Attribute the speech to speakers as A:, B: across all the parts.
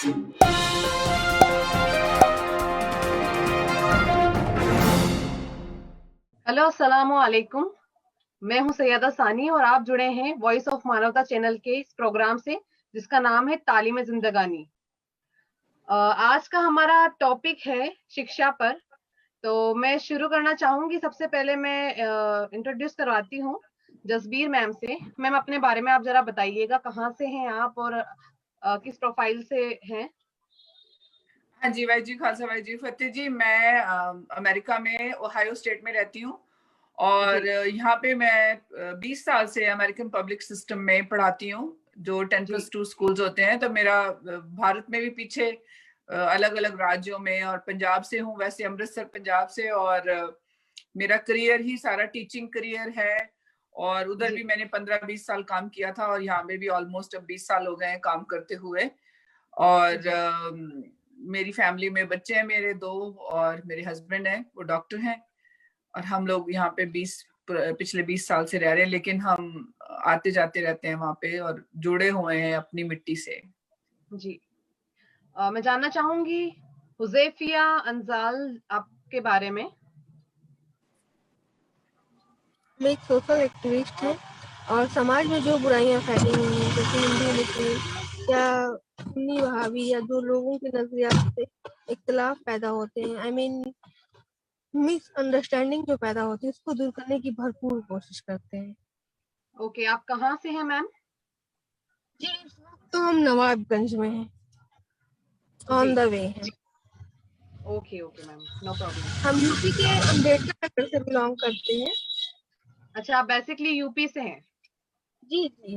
A: Hello, अस्सलामु अलैकुम। मैं हूं सैयदा सानी और आप जुड़े हैं वॉइस ऑफ मानवता चैनल के इस प्रोग्राम से जिसका नाम है तालीम जिंदगानी। आज का हमारा टॉपिक है शिक्षा पर। तो मैं शुरू करना चाहूंगी। सबसे पहले मैं इंट्रोड्यूस करवाती हूँ जसबीर मैम से। मैम, अपने बारे में आप जरा बताइएगा, कहाँ से हैं आप और किस प्रोफाइल से हैं?
B: हाँ जी, वाह जी, खालसा वाह जी, फतेह जी। मैं अमेरिका में ओहायो स्टेट में रहती हूँ और यहाँ पे मैं 20 साल से अमेरिकन पब्लिक सिस्टम में पढ़ाती हूँ, जो 10+2 स्कूल्स होते हैं। तो मेरा भारत में भी पीछे अलग अलग राज्यों में, और पंजाब से हूँ वैसे, अमृतसर पंजाब से। और मेरा करियर ही सारा टीचिंग करियर है, और उधर भी मैंने 15-20 साल काम किया था, और यहाँ पे भी ऑलमोस्ट अब 20 साल हो गए हैं काम करते हुए। और मेरी फैमिली में बच्चे हैं मेरे 2, और मेरे हस्बैंड हैं, वो डॉक्टर हैं। और हम लोग यहाँ पे पिछले 20 साल से रह रहे हैं, लेकिन हम आते जाते रहते हैं वहाँ पे और जुड़े हुए हैं अपनी मिट्टी से।
A: जी। मैं जानना चाहूंगी हुज़ैफिया अंजाल आपके बारे में।
C: मैं एक सोशल एक्टिविस्ट हूँ और समाज में जो बुराइयां फैली हुई हैं, जैसे हिंदू मुस्लिम या सुन्नी वहाबी, या जो लोगों के नजरियात से इख्तिलाफ पैदा होते हैं, आई मीन मिसअंडरस्टैंडिंग जो पैदा होती है, उसको दूर करने की भरपूर कोशिश करते हैं।
A: ओके, आप कहाँ से हैं मैम?
C: जी, इस वक्त तो हम नवाबगंज में हैं, ऑन द वे हैं।
A: Okay okay ma'am, no problem.
C: हम यूपी के अम्बेडकर नगर से बिलोंग करते हैं।
A: अच्छा, आप बेसिकली यूपी से हैं?
C: जी जी,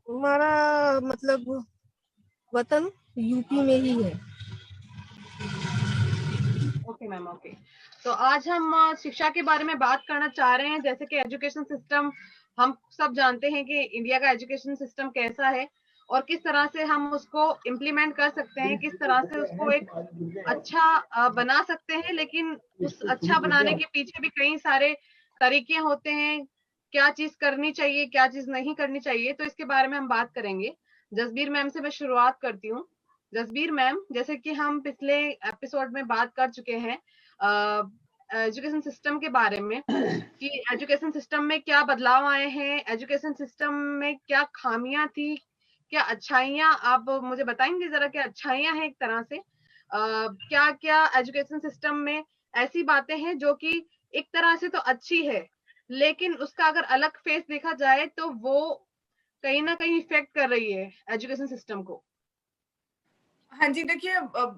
C: हमारा मतलब वतन यूपी में ही है।
A: Okay ma'am, okay. तो आज हम शिक्षा के बारे में बात करना चाह रहे हैं। जैसे कि एजुकेशन सिस्टम, हम सब जानते हैं कि इंडिया का एजुकेशन सिस्टम कैसा है और किस तरह से हम उसको इम्प्लीमेंट कर सकते हैं, किस तरह से उसको एक अच्छा बना सकते हैं। लेकिन उस अच्छा बनाने के पीछे भी कई सारे तरीके होते हैं, क्या चीज करनी चाहिए, क्या चीज नहीं करनी चाहिए। तो इसके बारे में हम बात करेंगे। जसबीर मैम से मैं शुरुआत करती हूँ। जसबीर मैम, जैसे कि हम पिछले एपिसोड में बात कर चुके हैं एजुकेशन सिस्टम के बारे में कि एजुकेशन सिस्टम में क्या बदलाव आए हैं, एजुकेशन सिस्टम में क्या खामियां थी, क्या अच्छाइयां। आप मुझे बताएंगे जरा, क्या अच्छाइयां हैं एक तरह से, क्या क्या एजुकेशन सिस्टम में ऐसी बातें हैं जो कि एक तरह से तो अच्छी है, लेकिन उसका अगर अलग फेस देखा जाए तो वो कहीं ना कहीं इफेक्ट कर रही है एजुकेशन सिस्टम को।
B: हाँ जी, देखिए,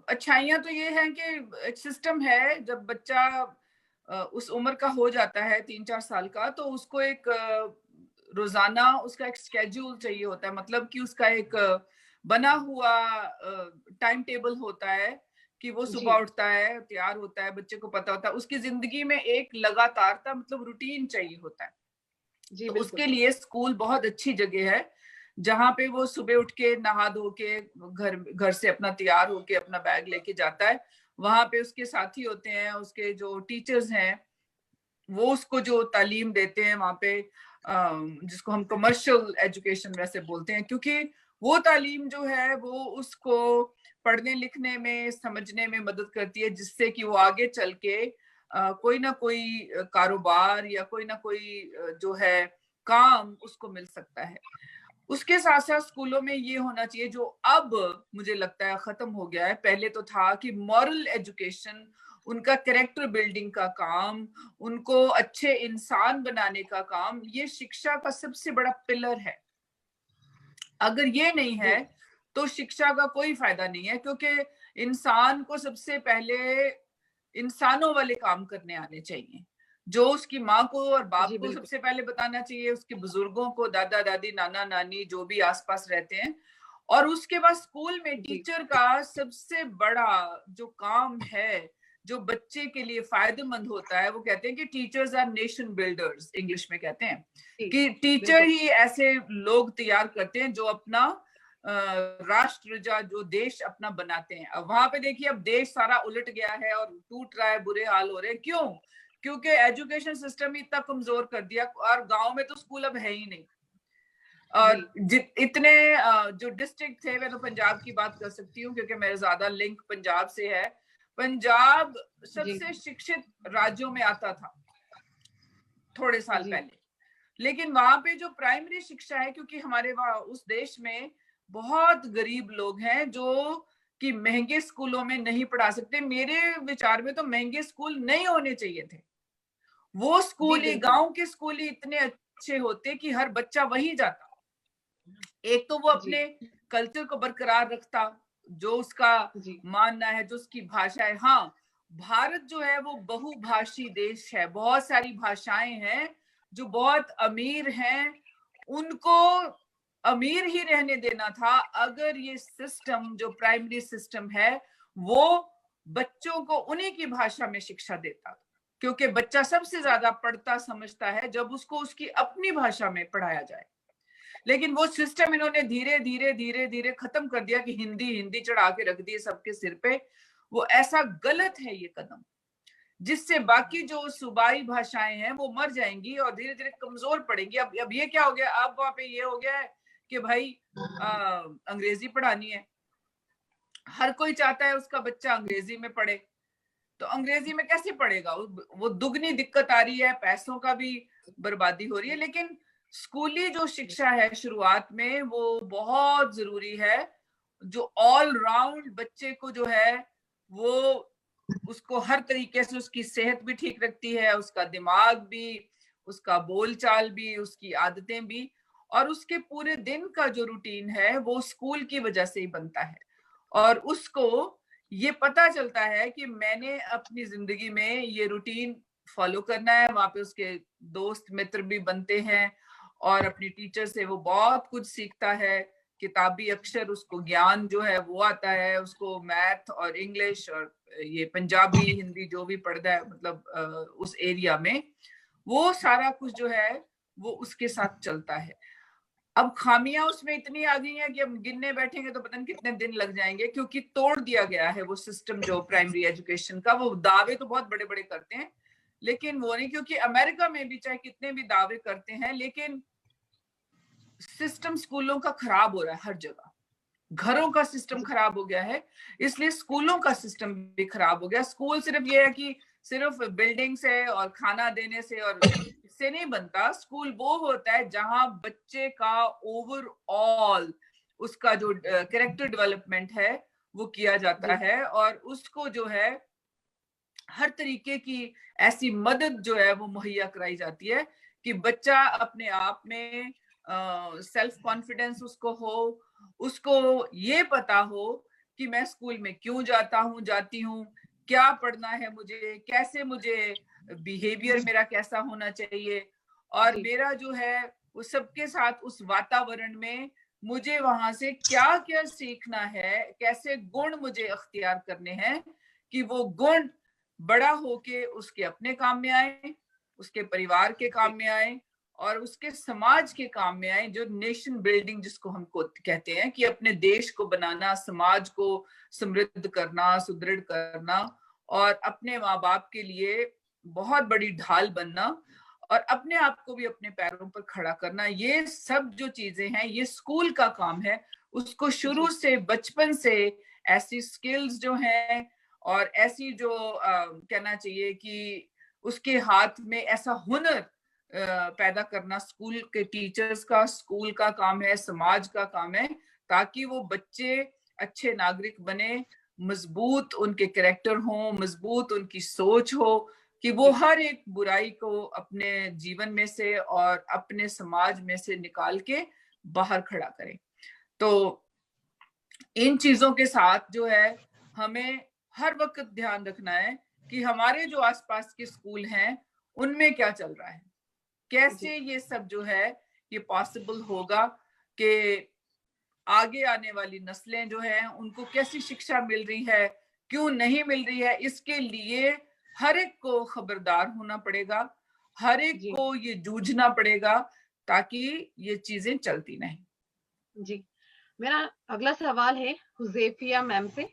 B: अच्छाइयाँ तो ये हैं कि एक सिस्टम है, जब बच्चा उस उम्र का हो जाता है 3-4 साल का, तो उसको एक रोजाना उसका एक स्केड्यूल चाहिए होता है। मतलब कि उसका एक बना हुआ टाइम टेबल होता है कि वो सुबह उठता है, तैयार होता है, बच्चे को पता होता है उसकी जिंदगी में एक लगातारता, मतलब रूटीन चाहिए होता है।
A: जी,
B: तो
A: बिल्कुल।
B: उसके लिए स्कूल बहुत अच्छी जगह है, जहाँ पे वो सुबह उठ के नहा धो के घर से अपना तैयार होके अपना बैग लेके जाता है। वहां पे उसके साथी होते हैं, उसके जो टीचर्स हैं, वो उसको जो तालीम देते हैं वहां पे, जिसको हम कमर्शियल एजुकेशन वैसे बोलते हैं, क्योंकि वो तालीम जो है वो उसको पढ़ने लिखने में, समझने में मदद करती है, जिससे कि वो आगे चल के कोई ना कोई कारोबार या कोई ना कोई जो है काम उसको मिल सकता है। उसके साथ साथ स्कूलों में ये होना चाहिए, जो अब मुझे लगता है खत्म हो गया है, पहले तो था कि मॉरल एजुकेशन, उनका कैरेक्टर बिल्डिंग का काम, उनको अच्छे इंसान बनाने का काम, ये शिक्षा का सबसे बड़ा पिलर है। अगर ये नहीं है तो शिक्षा का कोई फायदा नहीं है, क्योंकि इंसान को सबसे पहले इंसानों वाले काम करने आने चाहिए, जो उसकी माँ को और बाप को सबसे पहले बताना चाहिए, उसके बुजुर्गों को, दादा दादी, नाना नानी, जो भी आसपास रहते हैं। और उसके बाद स्कूल में टीचर का सबसे बड़ा जो काम है, जो बच्चे के लिए फायदेमंद होता है, वो कहते हैं कि teachers our nation builders, English में कहते हैं कि टीचर ही ऐसे लोग तैयार करते हैं जो अपना राष्ट्र, जो देश अपना बनाते हैं। अब वहां पे देखिए, अब देश सारा उलट गया है और टूट रहा है, बुरे हाल हो रहे हैं। क्यों? क्योंकि एजुकेशन सिस्टम ही इतना कमजोर कर दिया, और गांव में तो स्कूल अब है ही नहीं। और इतने जो डिस्ट्रिक्ट थे, मैं तो पंजाब की बात कर सकती हूँ क्योंकि मेरा ज्यादा लिंक पंजाब से है। पंजाब सबसे शिक्षित राज्यों में आता था थोड़े साल पहले, लेकिन वहां पे जो प्राइमरी शिक्षा है, क्योंकि हमारे वहां उस देश में बहुत गरीब लोग हैं जो कि महंगे स्कूलों में नहीं पढ़ा सकते। मेरे विचार में तो महंगे स्कूल नहीं होने चाहिए थे। वो स्कूल ही, गांव के स्कूल ही इतने अच्छे होते कि हर बच्चा वहीं जाता। एक तो वो अपने कल्चर को बरकरार रखता, जो उसका मानना है, जो उसकी भाषा है। हाँ, भारत जो है वो बहुभाषी देश है, बहुत सारी भाषाएं हैं। जो बहुत अमीर हैं उनको अमीर ही रहने देना था अगर ये सिस्टम, जो प्राइमरी सिस्टम है, वो बच्चों को उन्हीं की भाषा में शिक्षा देता। क्योंकि बच्चा सबसे ज्यादा पढ़ता समझता है जब उसको उसकी अपनी भाषा में पढ़ाया जाए। लेकिन वो सिस्टम इन्होंने धीरे धीरे धीरे धीरे खत्म कर दिया कि हिंदी हिंदी चढ़ा के रख दी सबके सिर पे। वो ऐसा गलत है ये कदम, जिससे बाकी जो सूबाई भाषाएं हैं वो मर जाएंगी और धीरे धीरे कमजोर पड़ेंगी। अब ये क्या हो गया, अब वहां पे ये हो गया है कि भाई अंग्रेजी पढ़ानी है, हर कोई चाहता है उसका बच्चा अंग्रेजी में पढ़े। तो अंग्रेजी में कैसे पढ़ेगा? वो दुगनी दिक्कत आ रही है, पैसों का भी बर्बादी हो रही है। लेकिन स्कूली जो शिक्षा है शुरुआत में, वो बहुत जरूरी है, जो ऑल राउंड बच्चे को जो है वो उसको हर तरीके से उसकी सेहत भी ठीक रखती है, उसका दिमाग भी, उसका बोलचाल भी, उसकी आदतें भी, और उसके पूरे दिन का जो रूटीन है वो स्कूल की वजह से ही बनता है। और उसको ये पता चलता है कि मैंने अपनी जिंदगी में ये रूटीन फॉलो करना है। वहां पे उसके दोस्त मित्र भी बनते हैं और अपनी टीचर से वो बहुत कुछ सीखता है। किताबी अक्षर, उसको ज्ञान जो है वो आता है, उसको मैथ और इंग्लिश और ये पंजाबी हिंदी जो भी पढ़ता है, मतलब उस एरिया में वो सारा कुछ जो है वो उसके साथ चलता है। अब खामियां उसमें इतनी आ गई हैं कि हम गिनने बैठेंगे तो पता नहीं कितने दिन लग जाएंगे, क्योंकि तोड़ दिया गया है वो सिस्टम जो प्राइमरी एजुकेशन का। वो दावे तो बहुत बड़े बड़े करते हैं लेकिन वो नहीं, क्योंकि अमेरिका में भी चाहे कितने भी दावे करते हैं लेकिन सिस्टम स्कूलों का खराब हो रहा है हर जगह। घरों का सिस्टम खराब हो गया है, इसलिए स्कूलों का सिस्टम भी खराब हो गया। स्कूल सिर्फ ये है कि सिर्फ बिल्डिंग से और खाना देने से और इससे नहीं बनता। स्कूल वो होता है जहां बच्चे का ओवरऑल उसका जो कैरेक्टर डेवलपमेंट है वो किया जाता है, और उसको जो है हर तरीके की ऐसी मदद जो है वो मुहैया कराई जाती है कि बच्चा अपने आप में सेल्फ कॉन्फिडेंस उसको हो, उसको ये पता हो कि मैं स्कूल में क्यों जाता हूँ, जाती हूँ, क्या पढ़ना है मुझे, कैसे मुझे बिहेवियर मेरा कैसा होना चाहिए, और मेरा जो है वो सबके साथ उस वातावरण में मुझे वहां से क्या क्या सीखना है, कैसे गुण मुझे अख्तियार करने हैं कि वो गुण बड़ा होके उसके अपने काम में आए, उसके परिवार के काम में आए और उसके समाज के काम में आए। जो नेशन बिल्डिंग जिसको हमको कहते हैं कि अपने देश को बनाना, समाज को समृद्ध करना, सुदृढ़ करना और अपने माँ बाप के लिए बहुत बड़ी ढाल बनना और अपने आप को भी अपने पैरों पर खड़ा करना, ये सब जो चीजें हैं ये स्कूल का काम है। उसको शुरू से बचपन से ऐसी स्किल्स जो हैं और ऐसी जो कहना चाहिए कि उसके हाथ में ऐसा हुनर पैदा करना स्कूल के टीचर्स का, स्कूल का काम है, समाज का काम है, ताकि वो बच्चे अच्छे नागरिक बने, मजबूत उनके कैरेक्टर हो, मजबूत उनकी सोच हो, कि वो हर एक बुराई को अपने जीवन में से और अपने समाज में से निकाल के बाहर खड़ा करें। तो इन चीजों के साथ जो है हमें हर वक्त ध्यान रखना है कि हमारे जो आसपास के स्कूल हैं उनमें क्या चल रहा है, कैसे ये सब जो है ये पॉसिबल होगा कि आगे आने वाली नस्लें जो हैं उनको कैसी शिक्षा मिल रही है, क्यों नहीं मिल रही है। इसके लिए हर एक को खबरदार होना पड़ेगा, हर एक को ये जूझना पड़ेगा ताकि ये चीजें चलती नहीं।
A: जी, मेरा अगला सवाल है हुजैफिया मैम से।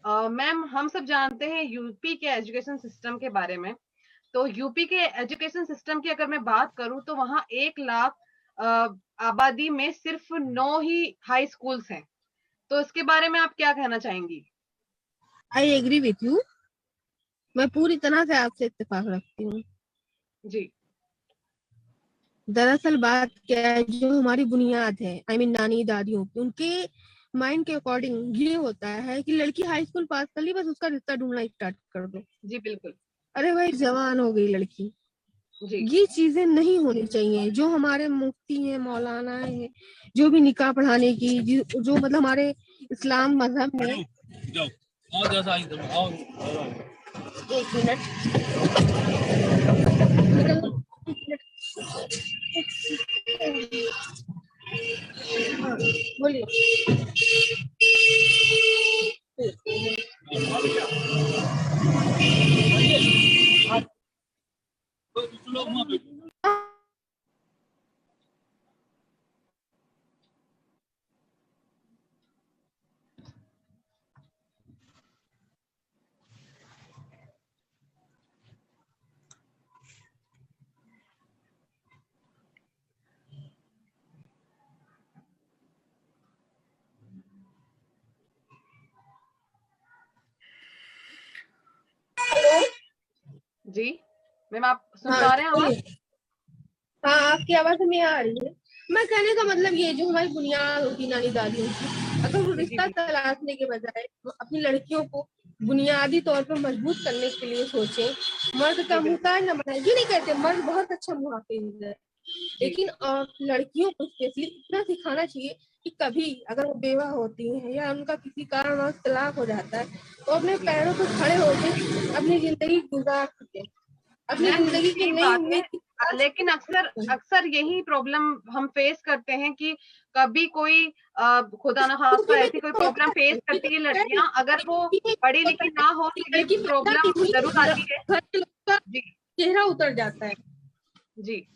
A: मैम, हम सब जानते हैं यूपी के एजुकेशन सिस्टम के बारे में। तो यूपी के एजुकेशन सिस्टम की अगर मैं बात करूं तो वहां आबादी में सिर्फ 9 ही हाई स्कूल्स हैं। तो इसके बारे में आप क्या कहना चाहेंगी?
C: आई एग्री विथ यू, मैं पूरी तरह से आपसे इत्तेफाक रखती हूँ।
A: जी
C: दरअसल बात क्या है, जो हमारी बुनियाद है, आई मीन नानी दादियों की, उनके माइंड के अकॉर्डिंग ये होता है कि लड़की हाई स्कूल पास कर ली, बस उसका रिश्ता ढूंढना स्टार्ट कर दो।
A: जी बिल्कुल।
C: अरे भाई जवान हो गई लड़की,
A: जी
C: ये चीजें नहीं होनी चाहिए। जो हमारे मुफ्ती हैं, मौलाना है, जो भी निकाह पढ़ाने की जो मतलब हमारे इस्लाम मजहब में, एक मिनट हाँ, बोलिए।
A: जी मैम, आप सुन
C: हाँ
A: पा रहे हैं आवाज?
C: बोलिए। हाँ आपकी आवाज हमें आ रही है। मैं कहने का मतलब ये, जो हमारी बुनियाद होती नानी दादियों की, अगर वो
A: जी जी
C: रिश्ता तलाशने के बजाय वो अपनी लड़कियों को बुनियादी तौर पर मजबूत करने के लिए सोचे, मर्द का
A: जी बिल्कुल।
C: मुहताज न बनाए। ये नहीं कहते, मर्द बहुत अच्छा मुहाफिज है,
A: जी
C: लेकिन और लड़कियों को स्पेशली इतना सिखाना चाहिए कि कभी अगर वो बेवा होती हैं या उनका किसी कारण तलाक हो जाता है, तो अपने
A: जी
C: पैरों पर खड़े होकर अपनी जिंदगी गुजार सके, अपनी
A: मैम
C: जिंदगी की
A: सही
C: नई
A: बात है,
C: उम्मीद की
A: लेकिन अक्सर अक्सर यही प्रॉब्लम हम फेस करते हैं कि कभी कोई खुदा ना खास्ता ऐसी कोई प्रॉब्लम फेस करती है लड़कियां, अगर वो पढ़ी लिखी ना हो तो ये
C: लड़की पैदा
A: प्रॉब्लम
C: नहीं हुई,
A: जरूर आती है।
C: घर के लोग का
A: जी
C: चेहरा उतर जाता है।
A: जी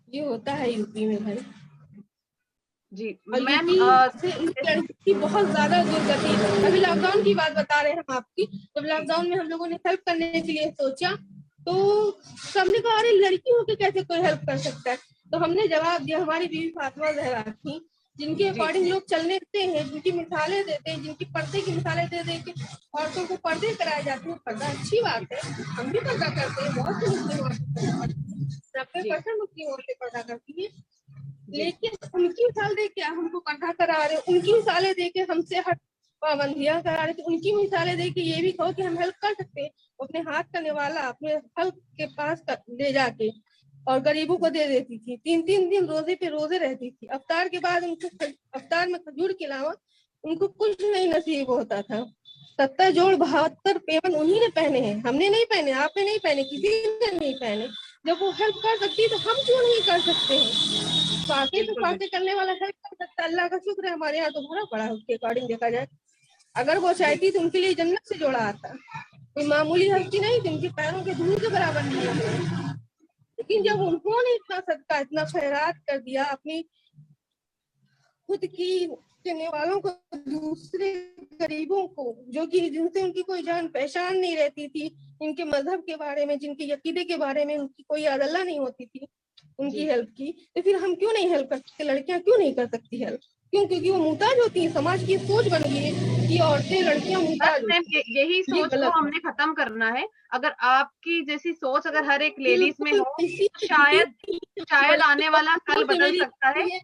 C: ये होता है यूपी में भाई।
A: जी
C: और
A: मैम
C: यूपी से इस लड़की की बहुत ज्यादा दुर्गति है। अभी लॉकडाउन की बात बता रहे हैं हम आपकी। जब लॉकडाउन में हम लोगों ने हेल्प करने के लिए सोचा, तो सबने कहा अरे लड़की होकर कैसे कोई हेल्प कर सकता है। तो हमने जवाब दिया, हमारी बीवी फातिमा जहरा थी, जिनके
A: जी
C: अकॉर्डिंग लोग चलने देते हैं, जिनकी मिसालें देते हैं, जिनकी पर्दे की मिसालें दे दे के औरतों को पर्दे कराए जाते हैं। पर्दा अच्छी बात है, हम भी पर्दा करते हैं, बहुत सी मुस्लिम औरतें, 90% मुस्लिम औरतें पर्दा करती है।
A: जी
C: लेकिन उनकी मिसाल दे के हमको पर्दा करा रहे, उनकी मिसालें दे के हमसे हट पाबंदियां करा रहे, तो उनकी मिसालें दे के ये भी कहो कि हम हेल्प कर सकते हैं। अपने हाथ का निवाला अपने हेल्प के पास ले जाके और गरीबों को दे देती थी। 3-3 दिन रोजे पे रोजे रहती थी। अफ्तार के बाद उनको अफ्तार में खजूर के अलावा उनको कुछ नहीं नसीब होता था। 70 जोड़ 72 पेवन उन्हीं ने पहने हैं, हमने नहीं पहने, आपने नहीं पहने, किसी ने नहीं पहने। जब वो हेल्प कर सकती है तो हम क्यों नहीं कर सकते हैं? फाके तो
A: बिल्कुल
C: फाके करने वाला हेल्प कर सकता है। अल्लाह का शुक्र है हमारे यहाँ तो भरा पड़ा है उसके अकॉर्डिंग देखा जाए। अगर वो चाहती तो उनके लिए जन्नत से जोड़ा आता, कोई मामूली हस्ती नहीं थी, उनके पैरों के धूल के बराबर नहीं है। लेकिन जब उन्होंने इतना सदका इतना खैरात कर दिया अपनी खुद की देने वालों को, दूसरे गरीबों को, जो कि जिनसे उनकी कोई जान पहचान नहीं रहती थी, इनके मजहब के बारे में, जिनके अकीदे के बारे में उनकी कोई अदल्ला नहीं होती थी, उनकी हेल्प की, तो फिर हम क्यों नहीं हेल्प कर सकते? लड़कियां क्यों नहीं कर सकती हेल्प? क्यों? क्योंकि वो मुहताज होती है। समाज की सोच बन गई है कि औरतें लड़कियां
A: बस
C: मुहताज
A: मैम
C: होती है।
A: यही
C: ये
A: सोच को
C: गलत है।
A: हमने खत्म करना है। अगर आपकी जैसी सोच अगर हर एक लेडीज में
C: बिल्कुल
A: हो
C: इसी
A: तो शायद आने वाला कल
C: से
A: बदल
C: मेरी
A: सकता है।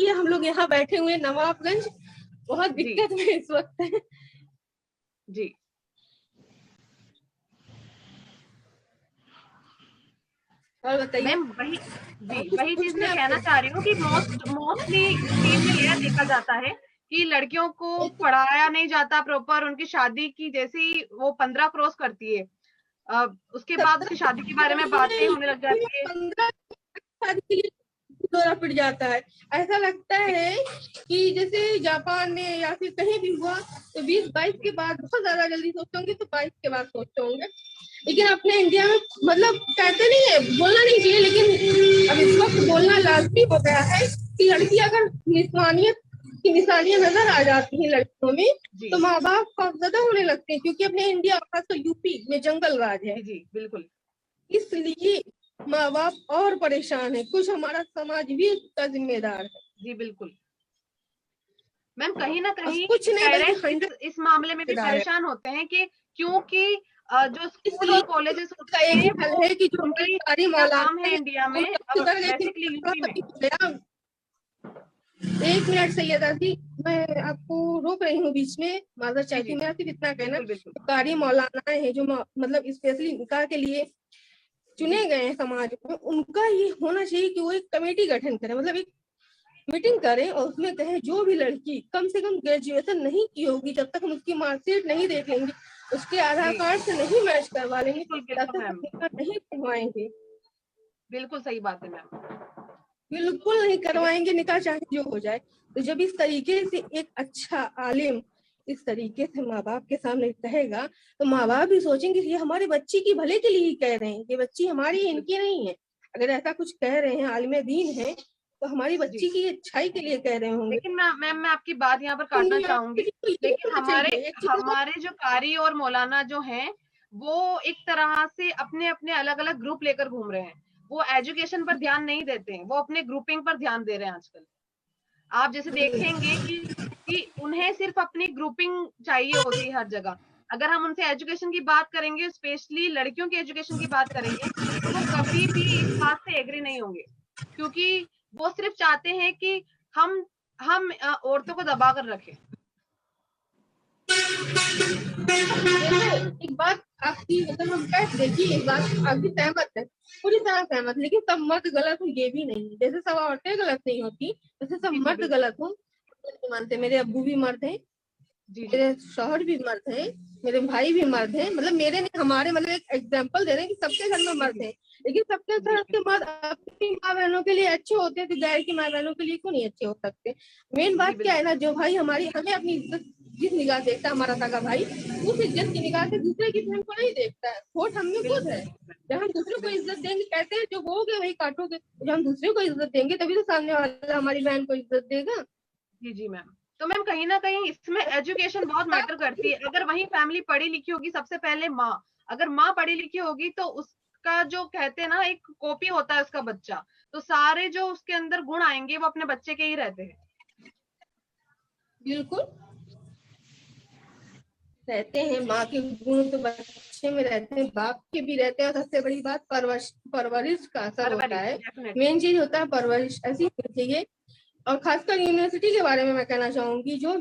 C: हम लोग यहाँ बैठे हुए नवाबगंज, बहुत
A: जी
C: दिक्कत में इस वक्त है।
A: जी
C: और बताइए,
A: मैम
C: कुछ
A: वही चीज मैं
C: पूछना है
A: कहना चाह रही हूँ कि मोस्टली चीजें यह देखा जाता है कि लड़कियों को
C: आपको?
A: पढ़ाया नहीं जाता प्रॉपर। उनकी शादी की जैसी वो 15 क्रॉस करती है, उसके बाद उसकी शादी के बारे में बातें होने लग जाती है।
C: 15 शादी के लिए दौरा पिट जाता है। ऐसा लगता है कि जैसे जापान में या फिर कहीं भी हुआ तो 20-22 के बाद बहुत ज्यादा जल्दी सोचते होंगे, तो 22 के बाद सोचते होंगे। लेकिन अपने इंडिया में मतलब कहते नहीं है, बोलना नहीं चाहिए, लेकिन अब इस वक्त बोलना लाजमी हो गया है कि लड़की अगर निस्वानियत की निशानियां नजर आ जाती हैं लड़कियों में,
A: जी
C: तो माँ बाप खौफजदा होने लगते हैं, क्योंकि अपने इंडिया खास तो यूपी में जंगल राज है।
A: जी जी बिल्कुल।
C: इसलिए माँ बाप और परेशान है, कुछ हमारा समाज भी इसका जिम्मेदार है।
A: जी बिल्कुल मैम, कहीं ना कहीं
C: कुछ नहीं बल्कि
A: पेरेंट्स इस मामले में भी परेशान होते हैं कि क्योंकि जो स्कूल और कॉलेजेस होते
C: का एक
A: हैं
C: ही हल है कि जो
A: उनकी
C: सरकारी
A: काम
C: मौलाना
A: है इंडिया में, बेसिकली यूपी में।
C: 1 मिनट सैयदा जी, मैं आपको रोक रही हूँ बीच में, माजर चाहती हूँ। मेरा सिर्फ इतना कहना, सरकारी मौलाना है जो मतलब स्पेशली निकाह के लिए चुने गए हैं समाज में, उनका ये होना चाहिए कि वो एक कमेटी गठन करें, मतलब एक मीटिंग करें और उसमें कहें जो भी लड़की कम से कम ग्रेजुएशन नहीं की होगी, जब तक हम उसकी मार्कशीट नहीं देख लेंगे, उसके आधार कार्ड से नहीं मैच करवा लेंगे, तब तक हम निकाह नहीं करवाएंगे।
A: बिल्कुल सही बात है मैम,
C: बिल्कुल नहीं करवाएंगे निकाह, चाहे जो हो जाए। तो जब इस तरीके से एक अच्छा आलिम इस तरीके से माँ बाप के सामने कहेगा, तो माँ बाप भी सोचेंगे ये हमारे बच्ची की भले के लिए ही कह रहे हैं, ये बच्ची हमारी इनकी नहीं है। अगर ऐसा कुछ कह रहे हैं आलिम दीन है, तो हमारी बच्ची की अच्छाई के लिए कह रहे होंगे।
A: लेकिन मैम मैं आपकी बात यहाँ पर काटना चाहूंगी, लेकिन हमारे जो कारी और मौलाना जो हैं, वो एक तरह से अपने अपने अलग अलग ग्रुप लेकर घूम रहे हैं। वो एजुकेशन पर ध्यान नहीं देते हैं, वो अपने ग्रुपिंग पर ध्यान दे रहे हैं आजकल। आप जैसे देखेंगे कि उन्हें सिर्फ अपनी ग्रुपिंग चाहिए होती है हर जगह। अगर हम उनसे एजुकेशन की बात करेंगे, स्पेशली लड़कियों की एजुकेशन की बात करेंगे, तो वो कभी भी इस बात से एग्री नहीं होंगे, क्योंकि वो सिर्फ चाहते हैं कि हम औरतों को दबा कर रखें।
C: एक बात आपकी, मतलब हम कह देखिए, एक बात आपकी सहमत है, पूरी तरह सहमत, लेकिन सब मर्द गलत हो ये भी नहीं। जैसे सब औरतें गलत नहीं होती, वैसे सब मर्द गलत हो नहीं मानते। मेरे अब्बू भी मर्द हैं, मेरे शौहर भी मर्द हैं, मेरे भाई भी मर्द हैं, मतलब मेरे नहीं हमारे, मतलब एक एग्जाम्पल दे रहे हैं कि सबके घर में मर्द हैं, लेकिन सबके घर के मर्द अपनी माँ बहनों के लिए अच्छे होते हैं, तो गैर की माँ बहनों के लिए क्यों नहीं अच्छे हो सकते। मेन बात क्या है ना, जो भाई हमारी हमें अपनी इज्जत जिस निगाह देखता है, हमारा सगा भाई उस इज्जत की निगाह से दूसरे की बहन को नहीं देखता है। वोट हम में खुद है, जब हम दूसरे को इज्जत देंगे, कहते हैं जो बोगे वही काटोगे, जब हम दूसरे को इज्जत देंगे तभी तो सामने वाला हमारी बहन को इज्जत देगा।
A: जी मैम, तो मैम कहीं ना कहीं इसमें एजुकेशन बहुत मैटर करती है। अगर वही फैमिली पढ़ी लिखी होगी, सबसे पहले माँ, अगर माँ पढ़ी लिखी होगी तो उसका जो कहते हैं ना एक कॉपी होता है उसका बच्चा, तो सारे जो उसके अंदर गुण आएंगे वो अपने बच्चे के ही रहते हैं।
C: बिल्कुल रहते हैं, माँ के गुण तो बच्चे में रहते हैं, बाप के भी रहते हैं, और सबसे बड़ी बात परवरिश का असर होता है। मेन चीज होता है परवरिश ऐसी होनी चाहिए। और खासकर यूनिवर्सिटी के बारे में मैं कहना चाहूंगी, जो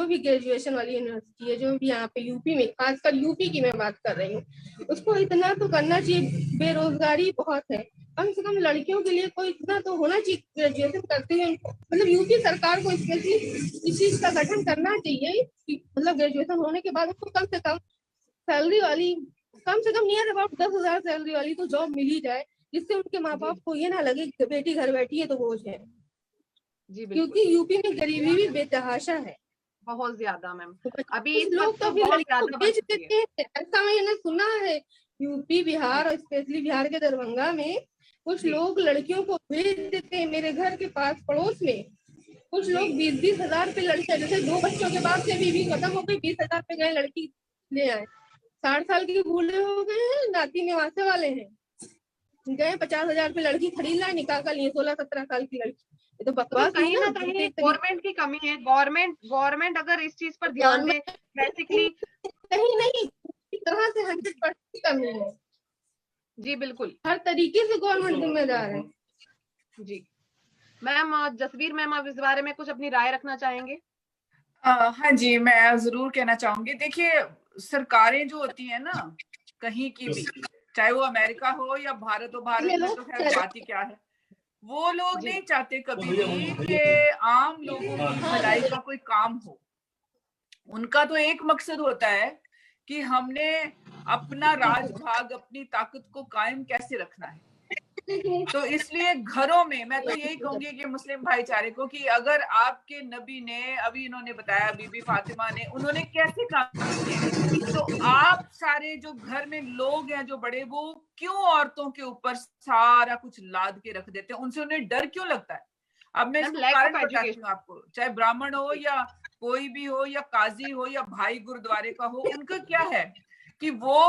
C: भी ग्रेजुएशन वाली यूनिवर्सिटी है, जो भी यहाँ पे यूपी में, खासकर यूपी की मैं बात कर रही हूँ, उसको इतना तो करना चाहिए, बेरोजगारी बहुत है, कम से कम लड़कियों के लिए कोई इतना तो होना चाहिए ग्रेजुएशन करते हुए, मतलब यूपी सरकार को स्पेशली इस चीज का गठन करना चाहिए कि मतलब ग्रेजुएशन होने के बाद उनको कम से कम सैलरी वाली, कम से कम नियर अबाउट 10,000 सैलरी वाली तो जॉब मिल ही जाए, जिससे उनके माँ बाप को ये ना लगे कि बेटी घर बैठी है तो बोझ है। क्योंकि यूपी में गरीबी भी बेतहाशा है,
A: बहुत ज्यादा मैम। अभी
C: कुछ लोग तो अभी लड़कियों को बेच देते हैं, ऐसा मैंने सुना है यूपी बिहार और स्पेशली बिहार के दरभंगा में कुछ लोग लड़कियों को बेच देते हैं। मेरे घर के पास पड़ोस में कुछ लोग 20-20 हजार पे लड़के, जैसे 2 बच्चों के बाद से बीवी खत्म हो गई, 20 हजार पे गए लड़की ले आए, 60 साल के बूढ़े हो गए हैं, नाती निवासे वाले हैं, गए 50 हजार पे लड़की खरीद लाए, निकाह कर लिए 16-17 साल की लड़की। ये तो बकवास
A: कहीं ना कहीं गवर्नमेंट की कमी है। गवर्नमेंट अगर इस चीज पर ध्यान दे, बेसिकली
C: कहीं नहीं, इस तरह से 100% कमी है।
A: जी बिल्कुल,
C: हर तरीके से गवर्नमेंट जिम्मेदार है।
A: जी मैम, जसवीर मैम आप इस बारे में कुछ अपनी राय रखना चाहेंगे?
B: हाँ जी, मैं जरूर कहना चाहूंगी। देखिए, सरकारें जो होती है ना, कहीं की भी, चाहे वो अमेरिका हो या भारत हो, भारत में तो खैर बात ही क्या है, वो लोग नहीं चाहते कभी भी कि आम लोगों की भलाई का कोई काम हो। उनका तो एक मकसद होता है कि हमने अपना राजभाग, अपनी ताकत को कायम कैसे रखना है। तो इसलिए घरों में मैं तो यही कहूंगी कि मुस्लिम भाईचारे को कि अगर आपके नबी ने, अभी इन्होंने बताया बीबी फातिमा ने, उन्होंने कैसे काम किए, तो आप सारे जो घर में लोग हैं जो बड़े, वो क्यों औरतों के ऊपर सारा कुछ लाद के रख देते हैं? उनसे उन्हें डर क्यों लगता है? अब मैं इसका कारण बताती हूँ आपको। चाहे ब्राह्मण हो या कोई भी हो, या काजी हो या भाई गुरुद्वारे का हो, उनका क्या है कि वो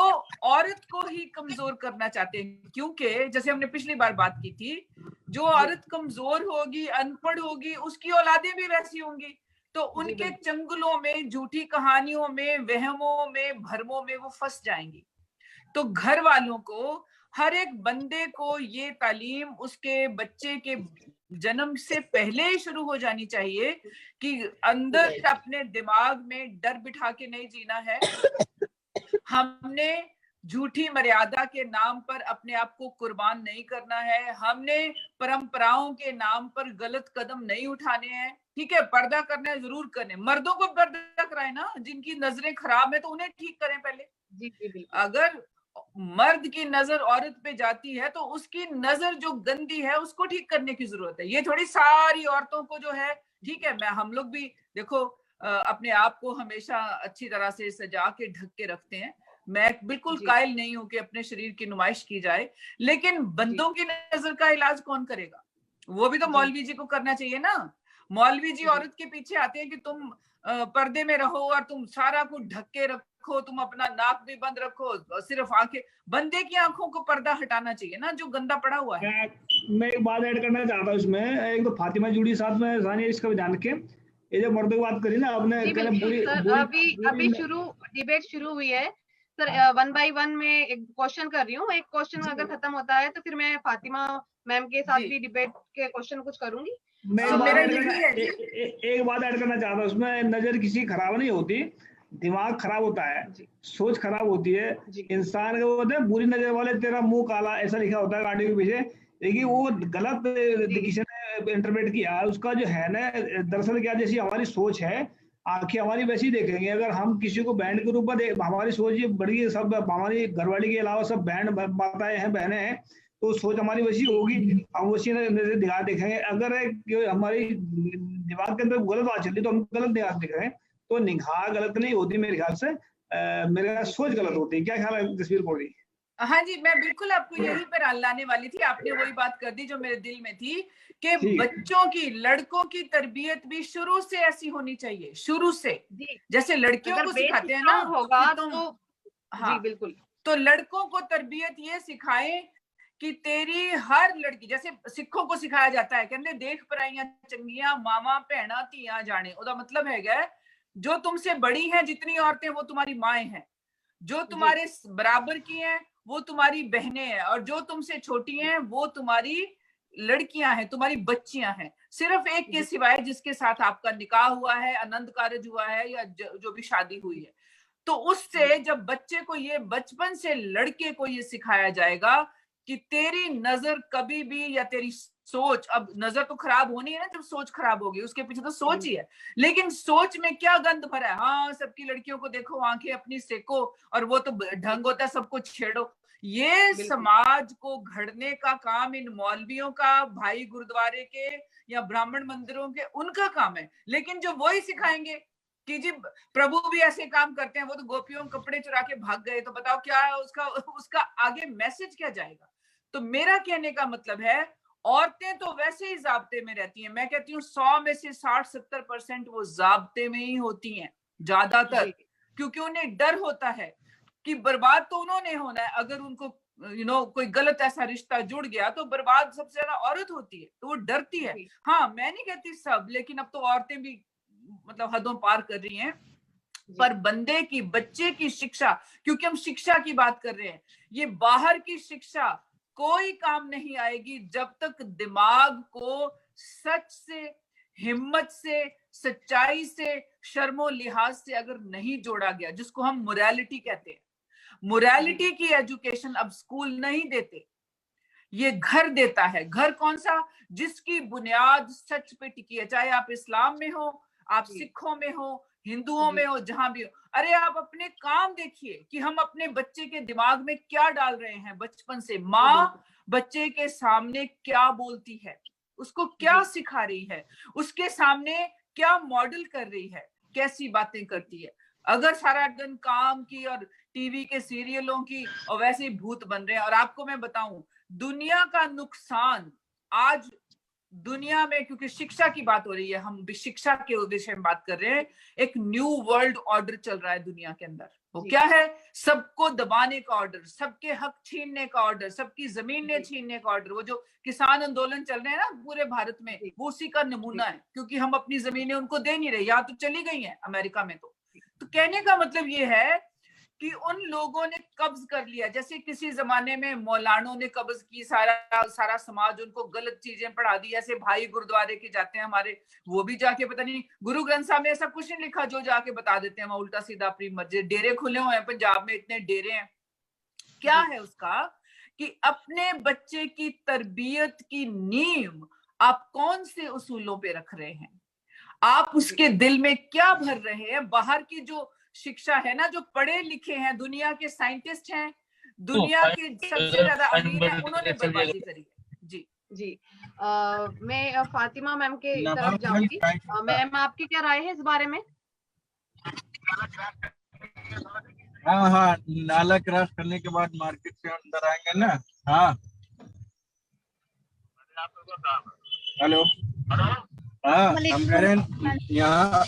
B: औरत को ही कमजोर करना चाहते हैं, क्योंकि जैसे हमने पिछली बार बात की थी, जो औरत कमजोर होगी, अनपढ़ होगी, उसकी औलादें भी वैसी होंगी, तो उनके चंगुलों में, झूठी कहानियों में, वहमों में, भरमों में वो फंस जाएंगी। तो घर वालों को, हर एक बंदे को ये तालीम उसके बच्चे के जन्म से पहले ही शुरू हो जानी चाहिए कि अंदर अपने दिमाग में डर बिठा के नहीं जीना है। हमने झूठी मर्यादा के नाम पर अपने आप को कुर्बान नहीं करना है। हमने परंपराओं के नाम पर गलत कदम नहीं उठाने हैं। ठीक है, पर्दा करना है, जरूर करें, मर्दों को पर्दा कराएं ना, जिनकी नजरें खराब है तो उन्हें ठीक करें पहले।
A: जी,
B: अगर मर्द की नजर औरत पे जाती है तो उसकी नजर जो गंदी है उसको ठीक करने की जरूरत है। ये थोड़ी सारी औरतों को जो है, ठीक है, हम लोग भी देखो अपने आप को हमेशा अच्छी तरह से सजा के ढक के रखते हैं। मैं बिल्कुल कायल नहीं हूं कि अपने शरीर की नुमाइश की जाए, लेकिन बंदों की नजर का इलाज कौन करेगा? वो भी तो मौलवी जी को करना चाहिए ना। मौलवी जी औरत के पीछे आते हैं कि तुम पर्दे में रहो और तुम सारा कुछ ढक के रखो, तुम अपना नाक भी बंद रखो, सिर्फ आंखें। बंदे की आंखों को पर्दा हटाना चाहिए ना, जो गंदा पड़ा हुआ है।
D: मैं एक बात ऐड करना चाहता हूँ इसमें। एक तो फातिमा जुड़ी साथ में सानिया, इसका भी जान के, ये जो मर्दों की बात करी ना आपने,
A: अभी शुरू डिबेट शुरू हुई है सर। 1 by 1 में एक क्वेश्चन कर रही हूँ। एक क्वेश्चन अगर खत्म होता है तो फिर मैं फातिमा मैम के साथ भी डिबेट के क्वेश्चन कुछ करूंगी।
D: मैं एक बात ऐड करना चाहता हूँ उसमें। नजर किसी खराब नहीं होती, दिमाग खराब होता है, सोच खराब होती है। इंसान के बोलते हैं बुरी नजर वाले तेरा मुंह काला, ऐसा लिखा होता है गाड़ी के पीछे, लेकिन वो गलत किसी ने इंटरप्रेट किया। उसका जो है ना, दरअसल क्या, जैसी हमारी सोच है, आंखें हमारी वैसी देखेंगे। अगर हम किसी को बैंड के रूप में हमारी सोच ये बड़ी, सब हमारी घरवाली के अलावा सब बैंड माताएं हैं, बहनें हैं, तो सोच हमारी वैसी होगी, हम वैसी निगाह देखेंगे। अगर हमारी दिमाग के अंदर गलत बात चल रही तो हम गलत निगाह देख रहे हैं। तो निगाह गलत नहीं होती मेरे ख्याल से, मेरा सोच गलत होती है। क्या ख्याल है जसवीर कौर जी?
B: हाँ जी, मैं बिल्कुल आपको यही पर लाने वाली थी। आपने वही बात कर दी जो मेरे दिल में थी कि बच्चों की, लड़कों की तरबियत भी शुरू से ऐसी होनी चाहिए, शुरू से। जैसे लड़कियों को सिखाते हैं ना
A: होगा तो
B: हाँ, जी बिल्कुल। तो लड़कों को तरबियत ये सिखाएं कि तेरी हर लड़की, जैसे सिखों को सिखाया जाता है, कहते देख पराइयां चंगियां मामा भैणा धियां जाने। उसका मतलब है जो तुमसे बड़ी हैं जितनी औरतें, वो तुम्हारी माएं हैं, जो तुम्हारे बराबर की हैं वो तुम्हारी बहनें हैं, और जो तुमसे छोटी हैं वो तुम्हारी लड़कियां हैं, तुम्हारी बच्चियां हैं, सिर्फ एक के सिवाय जिसके साथ आपका निकाह हुआ है, आनंद कारज हुआ है, या जो भी शादी हुई है। तो उससे जब बच्चे को ये, बचपन से लड़के को ये सिखाया जाएगा कि तेरी नजर कभी भी, या तेरी सोच, अब नजर तो खराब होनी है ना जब सोच खराब होगी, उसके पीछे तो सोच ही है, लेकिन सोच में क्या गंद भरा है। हाँ, सबकी लड़कियों को देखो, आंखें अपनी सेको, और वो तो ढंग होता है सबको छेड़ो। ये समाज को घड़ने का काम इन मौलवियों का, भाई गुरुद्वारे के या ब्राह्मण मंदिरों के, उनका काम है। लेकिन जो वही सिखाएंगे कि जी प्रभु भी ऐसे काम करते हैं, वो तो गोपियों कपड़े चुरा के भाग गए, तो बताओ क्या है उसका आगे मैसेज क्या जाएगा? तो मेरा कहने का मतलब है, औरतें तो वैसे ही जाब्ते में रहती हैं। मैं कहती हूँ 100 में से 60-70% वो जाब्ते में ही होती हैं ज्यादातर, क्योंकि उन्हें डर होता है कि बर्बाद तो उन्होंने होना है। अगर उनको कोई गलत ऐसा रिश्ता जुड़ गया तो बर्बाद सबसे ज्यादा औरत होती है, तो वो डरती है। हाँ, मैं नहीं कहती सब, लेकिन अब तो औरतें भी मतलब हदों पार कर रही हैं। पर बंदे की, बच्चे की शिक्षा, क्योंकि हम शिक्षा की बात कर रहे हैं, ये बाहर की शिक्षा कोई काम नहीं आएगी जब तक दिमाग को सच से, हिम्मत से, सच्चाई से, शर्मो लिहाज से अगर नहीं जोड़ा गया, जिसको हम मोरालिटी कहते हैं। मोरालिटी की एजुकेशन अब स्कूल नहीं देते, ये घर देता है। घर कौन सा? जिसकी बुनियाद सच पे टिकी है, चाहे आप इस्लाम में हो, आप सिखों में हो, हिंदुओं में हो, जहां भी हो। अरे आप अपने काम देखिए कि हम अपने बच्चे के दिमाग में क्या डाल रहे हैं बचपन से। माँ बच्चे के सामने क्या बोलती है, उसको क्या सिखा रही है, उसके सामने क्या मॉडल कर रही है, कैसी बातें करती है। अगर सारा दिन काम की और टीवी के सीरियलों की और वैसे ही भूत बन रहे हैं। और आपको मैं बताऊं, दुनिया का नुकसान आज दुनिया में, क्योंकि शिक्षा की बात हो रही है, हम भी शिक्षा के विषय में बात कर रहे हैं, एक न्यू वर्ल्ड ऑर्डर चल रहा है दुनिया के अंदर। वो क्या है? सबको दबाने का ऑर्डर, सबके हक छीनने का ऑर्डर, सबकी जमीनें छीनने का ऑर्डर। वो जो किसान आंदोलन चल रहे हैं ना पूरे भारत में, वो उसी का नमूना है, क्योंकि हम अपनी जमीनें उनको दे नहीं रहे। यहाँ तो चली गई हैं अमेरिका में। तो कहने का मतलब ये है कि उन लोगों ने कब्ज कर लिया, जैसे किसी जमाने में मौलानों ने कब्ज की सारा समाज, उनको गलत चीजें पढ़ा दी। ऐसे भाई गुरुद्वारे के जाते हैं हमारे, वो भी जाके पता नहीं गुरु ग्रंथ साहब में ऐसा कुछ नहीं लिखा, जो जाके बता देते हैं वहां उल्टा सीधा अपनी मस्जिद। डेरे खुले हुए हैं पंजाब में, इतने डेरे हैं। क्या है उसका कि अपने बच्चे की तरबियत की नींव आप कौन से उसूलों पे रख रहे हैं, आप उसके दिल में क्या भर रहे हैं। बाहर की जो शिक्षा है ना, जो पढ़े लिखे हैं, दुनिया के साइंटिस्ट हैं, दुनिया के सबसे ज्यादा अमीर हैं, उन्होंने बर्बादी करी है। जी
A: जी मैं फातिमा मैम के तरफ जाऊंगी। मैम, आपकी क्या राय है इस बारे में?
E: हाँ, नाला क्रॉस करने के बाद मार्केट से अंदर आएंगे ना। हाँ, हेलो। हाँ, हम कह रहे हैं यहाँ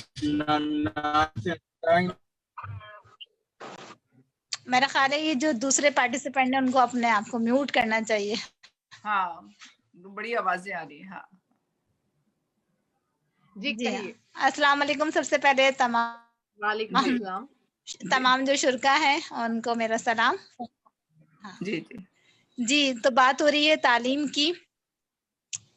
F: मेरा ख्याल है ये जो दूसरे पार्टिसिपेंट है उनको अपने आप को म्यूट करना चाहिए।
B: हाँ, बड़ी आवाजें आ रही है। हाँ
A: जी कहिए।
F: अस्सलाम वालेकुम। सबसे पहले तमाम जो शुरका है उनको मेरा सलाम। हाँ। जी, तो बात हो रही है तालीम की।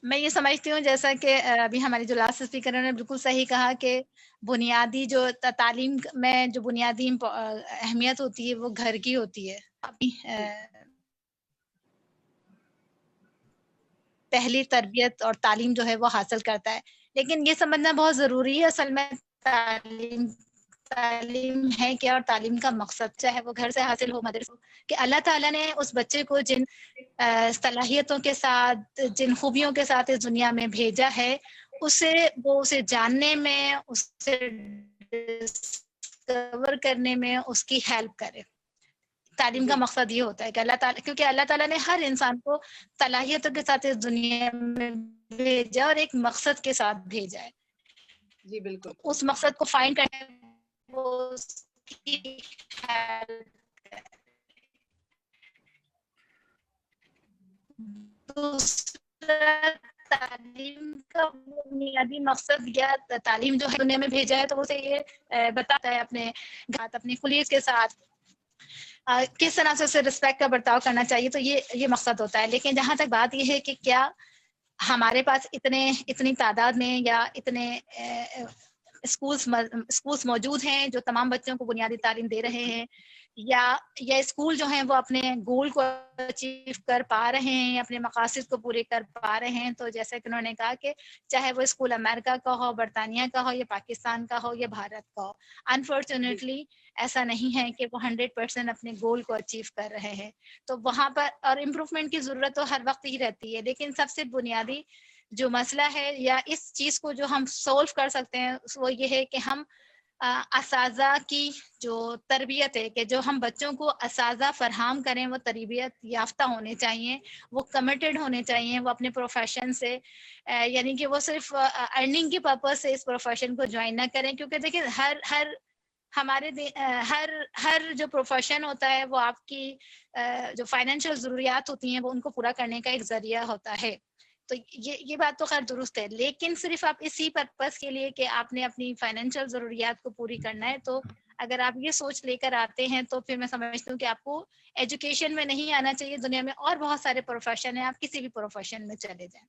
F: मैं ये समझती हूँ, जैसा कि अभी हमारी जो लास्ट स्पीकर ने बिल्कुल सही कहा कि बुनियादी जो तालीम में जो बुनियादी अहमियत होती है वो घर की होती है। पहली तरबियत और तालीम जो है वो हासिल करता है। लेकिन ये समझना बहुत ज़रूरी है असल में तालीम है क्या और तालीम का मकसद, चाहे वो घर से हासिल हो, मदरसे हो, कि अल्लाह ताला ने उस बच्चे को जिन सलाहियतों के साथ, जिन खूबियों के साथ इस दुनिया में भेजा है, उसे जानने में, उसे डिस्कवर करने में उसकी हेल्प करे। तालीम का मकसद ये होता है कि क्योंकि अल्लाह ताला ने हर इंसान को सलाहियतों के साथ इस दुनिया में भेजा और एक मकसद के साथ भेजा है।
A: जी बिल्कुल।
F: उस मकसद को फाइंड करने वो उसकी हेल्प करे। दूसरा, तालीम का बुनियादी मकसद या तालीम जो है दुनिया में भेजा है तो उसे ये बताता है अपने घात अपनी कुलीस के साथ किस तरह से उसे रिस्पेक्ट का बर्ताव करना चाहिए। तो ये मकसद होता है। लेकिन जहां तक बात यह है कि क्या हमारे पास इतनी तादाद में या इतने स्कूल्स मौजूद हैं जो तमाम बच्चों को बुनियादी तालीम दे रहे हैं, या स्कूल जो हैं वो अपने गोल को अचीव कर पा रहे हैं, अपने मकासद को पूरे कर पा रहे हैं। तो जैसे कि उन्होंने कहा कि चाहे वो स्कूल अमेरिका का हो, बरतानिया का हो, या पाकिस्तान का हो, या भारत का हो, अनफॉर्चुनेटली ऐसा नहीं है कि वो 100% अपने गोल को अचीव कर रहे हैं। तो वहाँ पर और इम्प्रूवमेंट की ज़रूरत तो हर वक्त ही रहती है। लेकिन सबसे बुनियादी जो मसला है या इस चीज़ को जो हम सोल्व कर सकते हैं वो ये है कि हम असाज़ा की जो तरबियत है, कि जो हम बच्चों को असाज़ा फरहम करें, वो तरबियत याफ्ता होने चाहिए, वो कमिटेड होने चाहिए, वो अपने प्रोफेशन से यानी कि वो सिर्फ अर्निंग के पर्पस से इस प्रोफेशन को ज्वाइन ना करें। क्योंकि देखिए हर जो प्रोफेशन होता है वो आपकी जो फाइनेंशियल ज़रूरियात होती हैं वो उनको पूरा करने का एक ज़रिया होता है। तो ये बात तो खैर दुरुस्त है। लेकिन सिर्फ आप इसी पर्पस के लिए कि आपने अपनी फाइनेंशियल ज़रूरियात को पूरी करना है, तो अगर आप ये सोच लेकर आते हैं तो फिर मैं समझती हूँ कि आपको एजुकेशन में नहीं आना चाहिए। दुनिया में और बहुत सारे प्रोफेशन हैं, आप किसी भी प्रोफेशन में चले जाएं।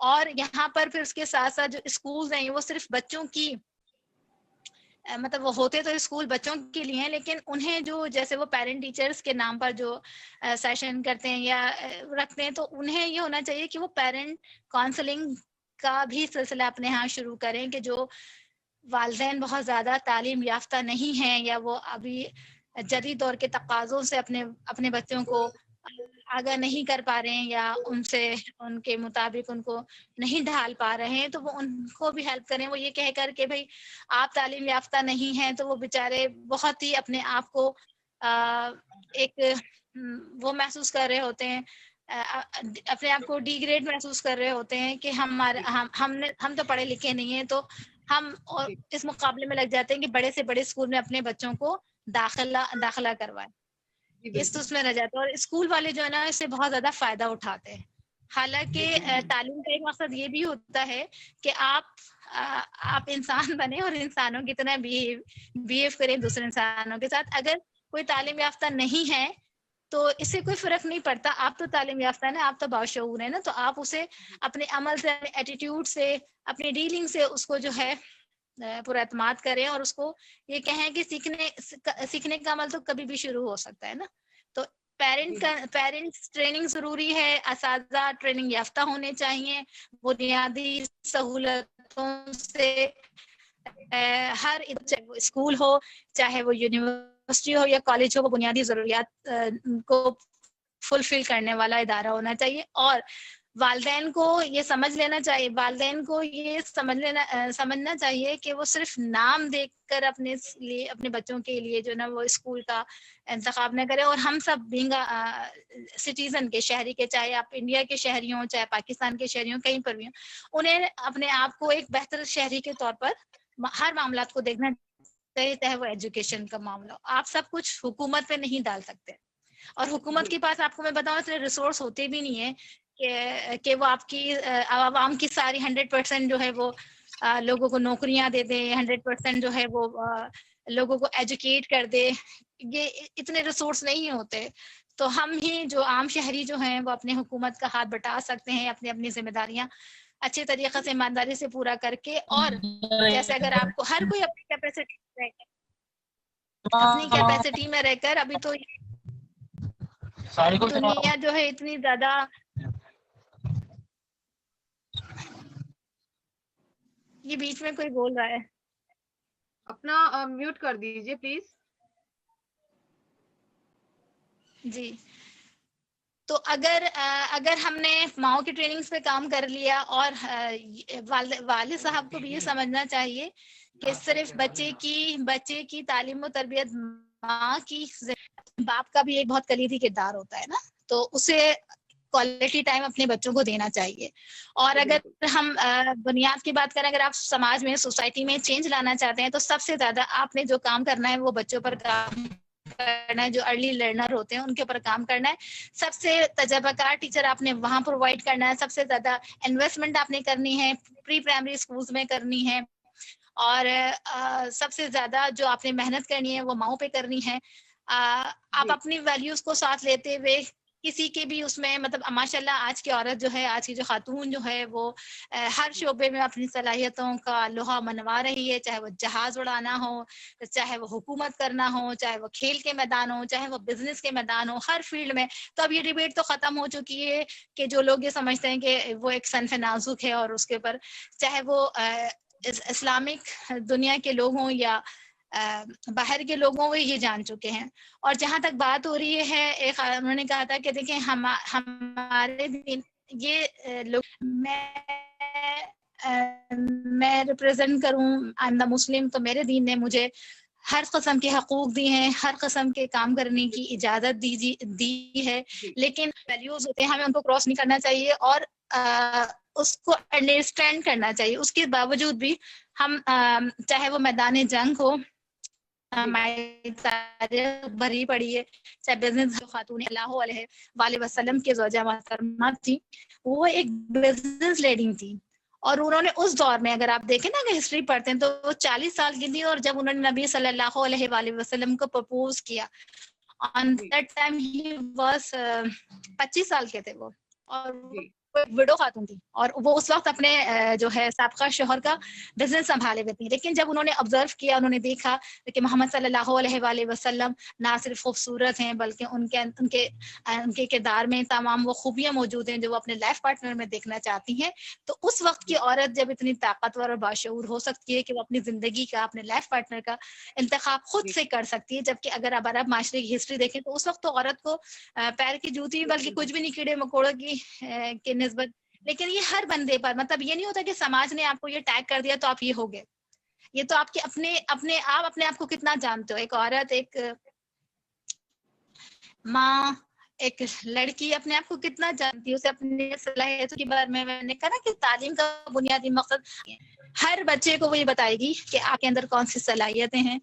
F: और यहाँ पर फिर उसके साथ साथ जो स्कूल्स हैं वो सिर्फ बच्चों की मतलब वो होते तो स्कूल बच्चों के लिए हैं, लेकिन उन्हें जो जैसे वो पेरेंट टीचर्स के नाम पर जो सेशन करते हैं या रखते हैं, तो उन्हें ये होना चाहिए कि वो पेरेंट काउंसलिंग का भी सिलसिला अपने यहाँ शुरू करें कि जो वालिदैन बहुत ज़्यादा तालीम याफ्ता नहीं हैं या वो अभी जदीद दौर के तकाज़ों से अपने बच्चों को आगाह नहीं कर पा रहे हैं या उनके मुताबिक उनको नहीं ढाल पा रहे हैं, तो वो उनको भी हेल्प करें। वो ये कह कर के भाई आप तालीम याफ्ता नहीं हैं, तो वो बेचारे बहुत ही अपने आप को एक वो महसूस कर रहे होते हैं अपने आप को डिग्रेड महसूस कर रहे होते हैं कि हम तो पढ़े लिखे नहीं है, तो हम और इस मुकाबले में लग जाते हैं कि बड़े से बड़े स्कूल में अपने बच्चों को दाखिला करवाएं, इस उसमें रह जाते हैं। और स्कूल वाले जो है ना इससे बहुत ज्यादा फायदा उठाते हैं। हालांकि तालीम का एक मकसद ये भी होता है कि आप इंसान बने और इंसानों की तरह बिहेव करें दूसरे इंसानों के साथ। अगर कोई तालीम याफ्ता नहीं है तो इससे कोई फर्क नहीं पड़ता, आप तो तालीम याफ्ता है ना, आप तो बाशऊर है ना, तो आप उसे अपने अमल से, अपने एटीट्यूड से, अपनी डीलिंग से उसको जो है पूरा एतमाद करें और उसको ये कहें कि सीखने का अमल तो कभी भी शुरू हो सकता है ना। तो पेरेंट्स ट्रेनिंग जरूरी है, असातिज़ा ट्रेनिंग याफ्ता होने चाहिए, बुनियादी सहूलतों से हर, चाहे वो स्कूल हो, चाहे वो यूनिवर्सिटी हो या कॉलेज हो, वो बुनियादी जरूरियात को फुलफिल करने वाला इदारा होना चाहिए। और वालिदैन को ये समझना चाहिए कि वो सिर्फ नाम देखकर अपने बच्चों के लिए जो ना वो स्कूल का इंतखाब न करें। और हम सब बीइंग सिटीजन के, शहरी के, चाहे आप इंडिया के शहरी हों, चाहे पाकिस्तान के शहरी हों, कहीं पर भी हों, उन्हें अपने आप को एक बेहतर शहरी के तौर पर हर मामला को देखना चाहिए, चाहे वो एजुकेशन का मामला हो। आप सब कुछ हुकूमत पे नहीं डाल सकते, और हुकूमत के पास, आपको मैं बताऊं, इतने रिसोर्स होते भी नहीं है कि वो आपकी आवाम की सारी 100% जो है वो लोगों को नौकरियां दे दे, 100% जो है वो लोगों को एजुकेट कर दे। ये इतने रिसोर्स नहीं होते। तो हम ही जो आम शहरी जो हैं वो अपने हुकूमत का हाथ बटा सकते हैं, अपनी अपनी जिम्मेदारियां अच्छे तरीके से ईमानदारी से पूरा करके। और जैसे अगर आपको हर कोई अपनी कैपेसिटी में रहकर, अभी तो दुनिया जो है इतनी ज्यादा, ये बीच में कोई बोल रहा है,
A: अपना म्यूट कर दीजिए प्लीज।
F: जी। तो अगर हमने माओ की ट्रेनिंग्स पे काम कर लिया, और वालिद साहब को भी ये समझना चाहिए कि सिर्फ बच्चे की तालीम और तरबियत माँ की, बाप का भी एक बहुत कलीदी किरदार होता है ना, तो उसे क्वालिटी टाइम अपने बच्चों को देना चाहिए। और अगर हम बुनियाद की बात करें, अगर आप समाज में, सोसाइटी में चेंज लाना चाहते हैं, तो सबसे ज्यादा आपने जो काम करना है वो बच्चों पर काम करना है। जो अर्ली लर्नर होते हैं उनके ऊपर काम करना है। सबसे तजर्बाकार टीचर आपने वहां प्रोवाइड करना है। सबसे ज्यादा इन्वेस्टमेंट आपने करनी है प्री प्राइमरी स्कूल्स में करनी है। और सबसे ज्यादा जो आपने मेहनत करनी है वो माओ पे करनी है। आप अपनी वैल्यूज को साथ लेते हुए किसी के भी उसमें, मतलब माशाल्लाह आज की औरत जो है, आज की जो खातून जो है, वो हर शोबे में अपनी सलाहियतों का लोहा मनवा रही है। चाहे वो जहाज उड़ाना हो, चाहे वो हुकूमत करना हो, चाहे वो खेल के मैदान हो, चाहे वो बिजनेस के मैदान हो, हर फील्ड में। तो अब ये डिबेट तो खत्म हो चुकी है कि जो लोग ये समझते हैं कि वो एक सनफ नाजुक है, और उसके ऊपर चाहे वो इस्लामिक दुनिया के लोग हों या बाहर के लोगों वो ये जान चुके हैं। और जहां तक बात हो रही है, एक उन्होंने कहा था कि देखिए हमारे दिन ये लोग, मैं रिप्रेजेंट करूं, आई एम द मुस्लिम, तो मेरे दीन ने मुझे हर किस्म के हकूक दिए हैं, हर किस्म के काम करने की इजाजत दी है। लेकिन वैल्यूज होते हैं, हमें उनको क्रॉस नहीं करना चाहिए और उसको अंडरस्टैंड करना चाहिए। उसके बावजूद भी हम चाहे वो मैदान जंग हो, भरी पड़ी है, चाहे बिजनेस, खातून सल्लल्लाहु अलैहि वसल्लम के ज़ौजा मोहतरमा थी, वो एक बिजनेस लेडी थी। और उन्होंने उस दौर में, अगर आप देखें ना, अगर हिस्ट्री पढ़ते हैं, तो वो 40 साल की थी। और जब उन्होंने नबी सल्लल्लाहु अलैहि वसल्लम को प्रपोज किया, on that time he was 25 साल के थे वो, और विडो खातून थी, और वो उस वक्त अपने जो है साबका शोहर का बिजनेस संभाले हुए थी। लेकिन जब उन्होंने ऑब्जर्व किया, उन्होंने देखा कि मोहम्मद सल्लल्लाहु अलैहि वसल्लम ना सिर्फ खूबसूरत हैं, बल्कि उनके किरदार में तमाम वो खूबियां मौजूद हैं जो वो अपने लाइफ पार्टनर में देखना चाहती हैं। तो उस वक्त की औरत जब इतनी ताकतवर और बाशऊर हो सकती है कि वो अपनी जिंदगी का, अपने लाइफ पार्टनर का इंतखाब खुद से कर सकती है, जबकि अगर आप अरब माशरे की हिस्ट्री देखें तो उस वक्त तो औरत को पैर की जूती, बल्कि कुछ भी नहीं, कीड़े मकोड़ों की निस्बत। लेकिन ये हर बंदे पर, मतलब ये नहीं होता कि समाज ने आपको ये टैग कर दिया तो आप ये हो गए। ये तो आपके अपने आप को कितना जानते हो। एक औरत, एक माँ, एक लड़की अपने आप को कितना जानती है, उसे अपनी सलाहियतों के बारे में, मैंने कहा ना कि तालीम का बुनियादी मकसद हर बच्चे को वो ये बताएगी कि आपके अंदर कौन सी सलाहियतें हैं,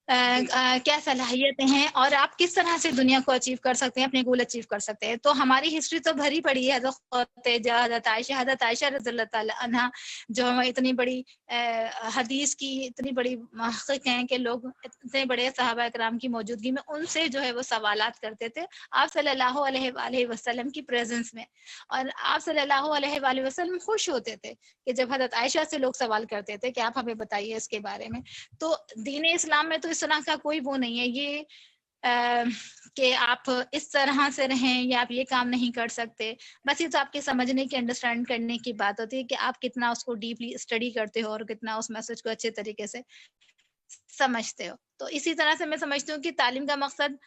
F: क्या सलाहियतें हैं और आप किस तरह से दुनिया को अचीव कर सकते हैं, अपने गोल अचीव कर सकते हैं। तो हमारी हिस्ट्री तो भरी पड़ी है हज़रत आयशा रज़ियल्लाहु ताला अन्हा, जो हम इतनी बड़ी हदीस की इतनी बड़ी मुहक़्क़िक़ हैं कि लोग इतने बड़े सहाबा इकराम की मौजूदगी में उनसे जो है वो सवालात करते थे आप सल्लल्लाहु अलैहि वसल्लम की प्रेजेंस में, और आप सल्लल्लाहु अलैहि वसल्लम खुश होते थे कि जब हज़रत आयशा से लोग सवाल करते थे कि आप हमें बताइए इसके बारे में। तो दीन इस्लाम में तो इस तरह का कोई वो नहीं है ये कि आप इस तरह से रहें या आप ये काम नहीं कर सकते। बस ये तो आपके समझने की, अंडरस्टैंड करने की बात होती है कि आप कितना उसको डीपली स्टडी करते हो और कितना उस मैसेज को अच्छे तरीके से समझते हो। तो इसी तरह से मैं समझती हूँ कि तालीम का मकसद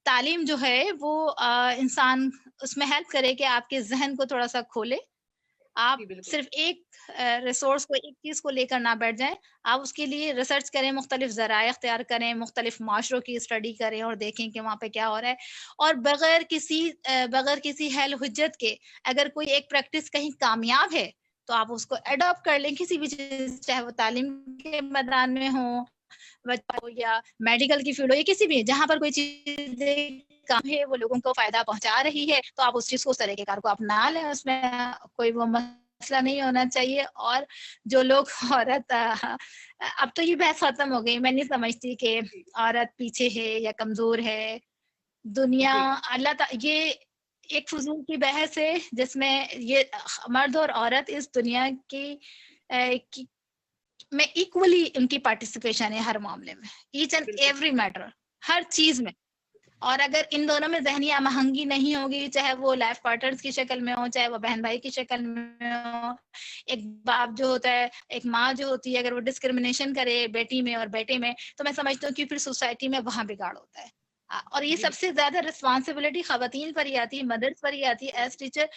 F: तालीम जो है वो इंसान उसमें हेल्प करे कि आपके जहन को थोड़ा सा खोले, आप सिर्फ एक रिसोर्स को, एक चीज को लेकर ना बैठ जाएं, आप उसके लिए रिसर्च करें, मुख्तलिफ ज़राए अख्तियार करें, मुख्तलिफ माशरों की स्टडी करें और देखें कि वहाँ पे क्या हो रहा है। और बगैर किसी हैल हुज्जत के अगर कोई एक प्रैक्टिस कहीं कामयाब है तो आप उसको अडॉप्ट कर लें, किसी भी चीज, चाहे वो तालीम के मैदान में हो या मेडिकल की फील्ड हो या किसी भी, जहाँ पर कोई चीज काम है वो लोगों को फायदा पहुंचा रही है तो आप उस चीज को, उस तरीकेकार को अपना लें, उसमें कोई वो मसला नहीं होना चाहिए। और जो लोग औरत, अब तो ये बहस खत्म हो गई, मैं नहीं समझती कि औरत पीछे है या कमजोर है। दुनिया ये एक फजूल की बहस है जिसमें ये मर्द और औरत इस दुनिया की में इक्वली उनकी पार्टिसिपेशन है हर मामले में, ईच एंड एवरी मैटर, हर चीज में। और अगर इन दोनों में ज़हनी महंगी नहीं होगी, चाहे वो लाइफ पार्टनर्स की शक्ल में हो, चाहे वो बहन भाई की शक्ल में हो, एक बाप जो होता है, एक माँ जो होती है, अगर वो डिस्क्रिमिनेशन करे बेटी में और बेटे में, तो मैं समझती हूँ कि फिर सोसाइटी में वहां बिगाड़ होता है। और ये सबसे ज्यादा रिस्पॉन्सिबिलिटी खवातीन पर ही आती है, मदर्स पर ही आती है एज टीचर।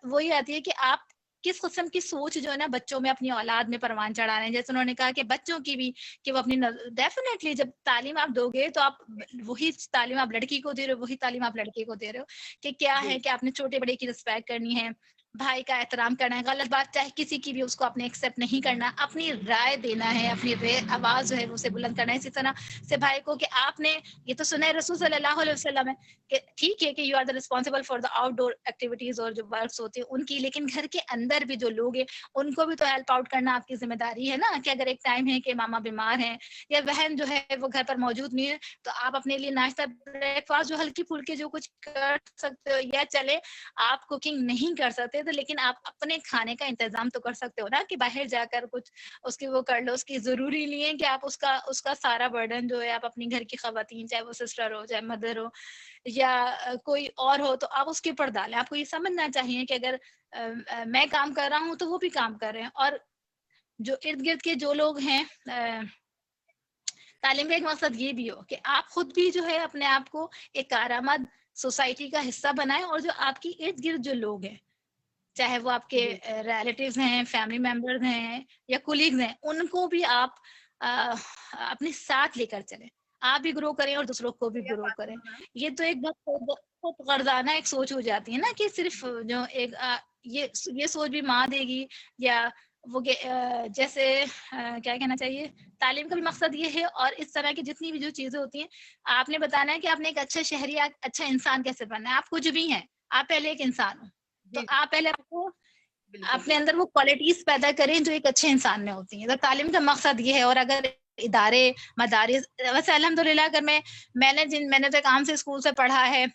F: वही आती है कि आप किस किस्म की सोच जो है ना बच्चों में, अपनी औलाद में परवान चढ़ा रहे हैं। जैसे उन्होंने कहा कि बच्चों की भी, कि वो अपनी डेफिनेटली जब तालीम आप दोगे तो आप वही तालीम आप लड़की को दे रहे हो, वही तालीम आप लड़के को दे रहे हो कि क्या है कि आपने छोटे बड़े की रिस्पेक्ट करनी है, भाई का एहतराम करना है, गलत बात चाहे किसी की भी उसको आपने एक्सेप्ट नहीं करना, अपनी राय देना है, अपनी आवाज जो है उसे बुलंद करना है। इसी तरह से भाई को कि आपने ये तो सुना है रसूल सल्लल्लाहु अलैहि वसल्लम है कि ठीक है कि you are the responsible for the outdoor activities और जो वर्क्स होती है उनकी, लेकिन घर के अंदर भी जो लोग हैं उनको भी तो हेल्प आउट करना आपकी जिम्मेदारी है ना। कि अगर एक टाइम है कि मामा बीमार है या बहन जो है वो घर पर मौजूद नहीं है, तो आप अपने लिए नाश्ता ब्रेकफास्ट जो हल्की फुल्की जो कुछ कर सकते हो, या चले आप कुकिंग नहीं कर सकते तो लेकिन आप अपने खाने का इंतजाम तो कर सकते हो ना, कि बाहर जाकर कुछ उसकी वो कर लो। उसकी जरूरी नहीं है कि आप उसका सारा बर्डन जो है आप अपनी घर की खवातीन, चाहे वो सिस्टर हो, चाहे मदर हो या कोई और हो, तो आप उसके ऊपर डालें। आपको ये समझना चाहिए कि अगर मैं काम कर रहा हूँ तो वो भी काम कर रहे हैं। और जो इर्द गिर्द के जो लोग हैं, तालीम का एक मकसद ये भी हो कि आप खुद भी जो है अपने आप को एक कारआमद सोसाइटी का हिस्सा बनाएं, और जो आपकी इर्द गिर्द जो लोग हैं, चाहे वो आपके रिलेटिव्स हैं, फैमिली मेंबर्स हैं या कोलीग्स हैं, उनको भी आप अपने साथ लेकर चलें। आप भी ग्रो करें और दूसरों को भी ग्रो करें। ये तो एक बहुत गर्दाना एक सोच हो जाती है ना, कि सिर्फ जो एक ये सोच भी माँ देगी या वो जैसे क्या कहना चाहिए, तालीम का भी मकसद ये है। और इस तरह की जितनी भी जो चीजें होती हैं, आपने बताना है कि आपने एक अच्छा शहरी, अच्छा इंसान कैसे बनना है। आप कुछ भी हैं, आप पहले एक इंसान हो, तो आप पहले आपको अपने अंदर वो क्वालिटीज पैदा करें जो एक अच्छे इंसान में होती हैं। तो तालीम का मकसद ये है। और अगर इदारे मदारिस, वैसे अल्हम्दुलिल्लाह अगर मैंने तो एक आम से स्कूल से पढ़ा है,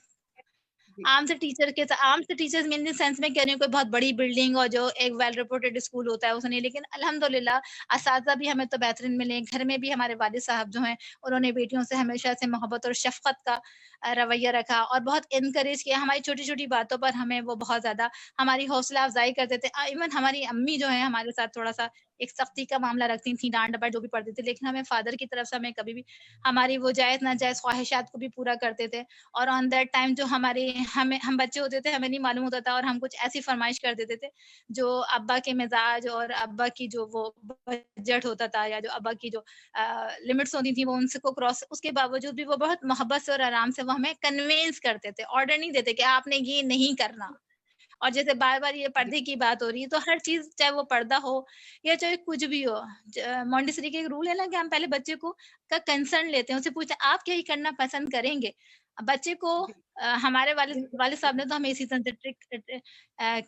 F: आम से टीचर्स इन द सेंस में कह रही हूँ, कोई बहुत बड़ी बिल्डिंग और जो एक वेल रिपोर्टेड स्कूल होता है उसने, लेकिन अल्हम्दुलिल्लाह असातिज़ा भी हमें तो बेहतरीन मिले। घर में भी हमारे वालिद साहब जो हैं उन्होंने बेटियों से हमेशा से मोहब्बत और शफकत का रवैया रखा और बहुत इनकरेज किया। हमारी छोटी छोटी बातों पर हमें वो बहुत ज्यादा हमारी हौसला अफजाई करते थे। इवन हमारी अम्मी जो है हमारे साथ थोड़ा सा एक सख्ती का मामला रखती थी, डांट डपट जो भी पड़ती थी, लेकिन हमें फादर की तरफ से हमें कभी भी हमारी वो जायज नाजायज ख्वाहिशात को भी पूरा करते थे। और ऑन दैट टाइम जो हम बच्चे होते थे, हमें नहीं मालूम होता था और हम कुछ ऐसी फरमाइश कर देते थे जो अब्बा के मिजाज और अब्बा की जो वो बजट होता था या जो अब्बा की जो लिमिट्स होती थी वो उनको क्रॉस, उसके बावजूद भी वो बहुत मोहब्बत से और आराम से वो हमें कन्विंस करते थे, ऑर्डर नहीं देते कि आपने ये नहीं करना। और जैसे बार-बार ये पर्दे की बात हो रही है, तो हर चीज़ चाहे वो पर्दा हो या चाहे कुछ भी हो, मॉन्टेसरी का एक रूल है ना कि हम पहले बच्चे को का कंसर्न लेते हैं, उससे पूछते हैं आप क्या ही करना पसंद करेंगे? बच्चे को हमारे वालिद साहब ने तो हमें इसी तरह से ट्रिक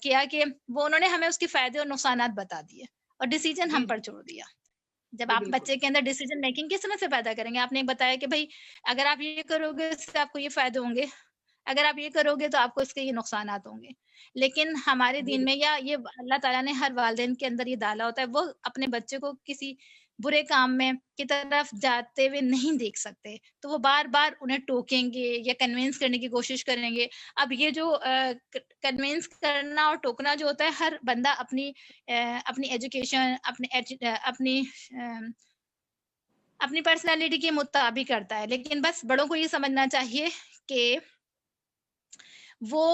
F: किया कि वो उन्होंने हमें उसके फायदे और नुकसानात बता दिए और डिसीजन हम पर छोड़ दिया। जब आप बच्चे के अंदर डिसीजन मेकिंग किस तरह से पैदा करेंगे? आपने बताया कि भई अगर आप ये करोगे इससे आपको ये फायदे होंगे, अगर आप ये करोगे तो आपको इसके ये नुकसानात होंगे। लेकिन हमारे दीन में या ये अल्लाह ताला ने हर वालिदैन के अंदर ये डाला होता है, वो अपने बच्चे को किसी बुरे काम में की तरफ जाते हुए नहीं देख सकते। तो वो बार-बार उन्हें टोकेंगे या कन्विंस करने की कोशिश करेंगे। अब ये जो कन्विंस करना और टोकना जो होता है, हर बंदा अपनी एजुकेशन, अपनी पर्सनैलिटी के मुताबिक करता है। लेकिन बस बड़ों को ये समझना चाहिए कि वो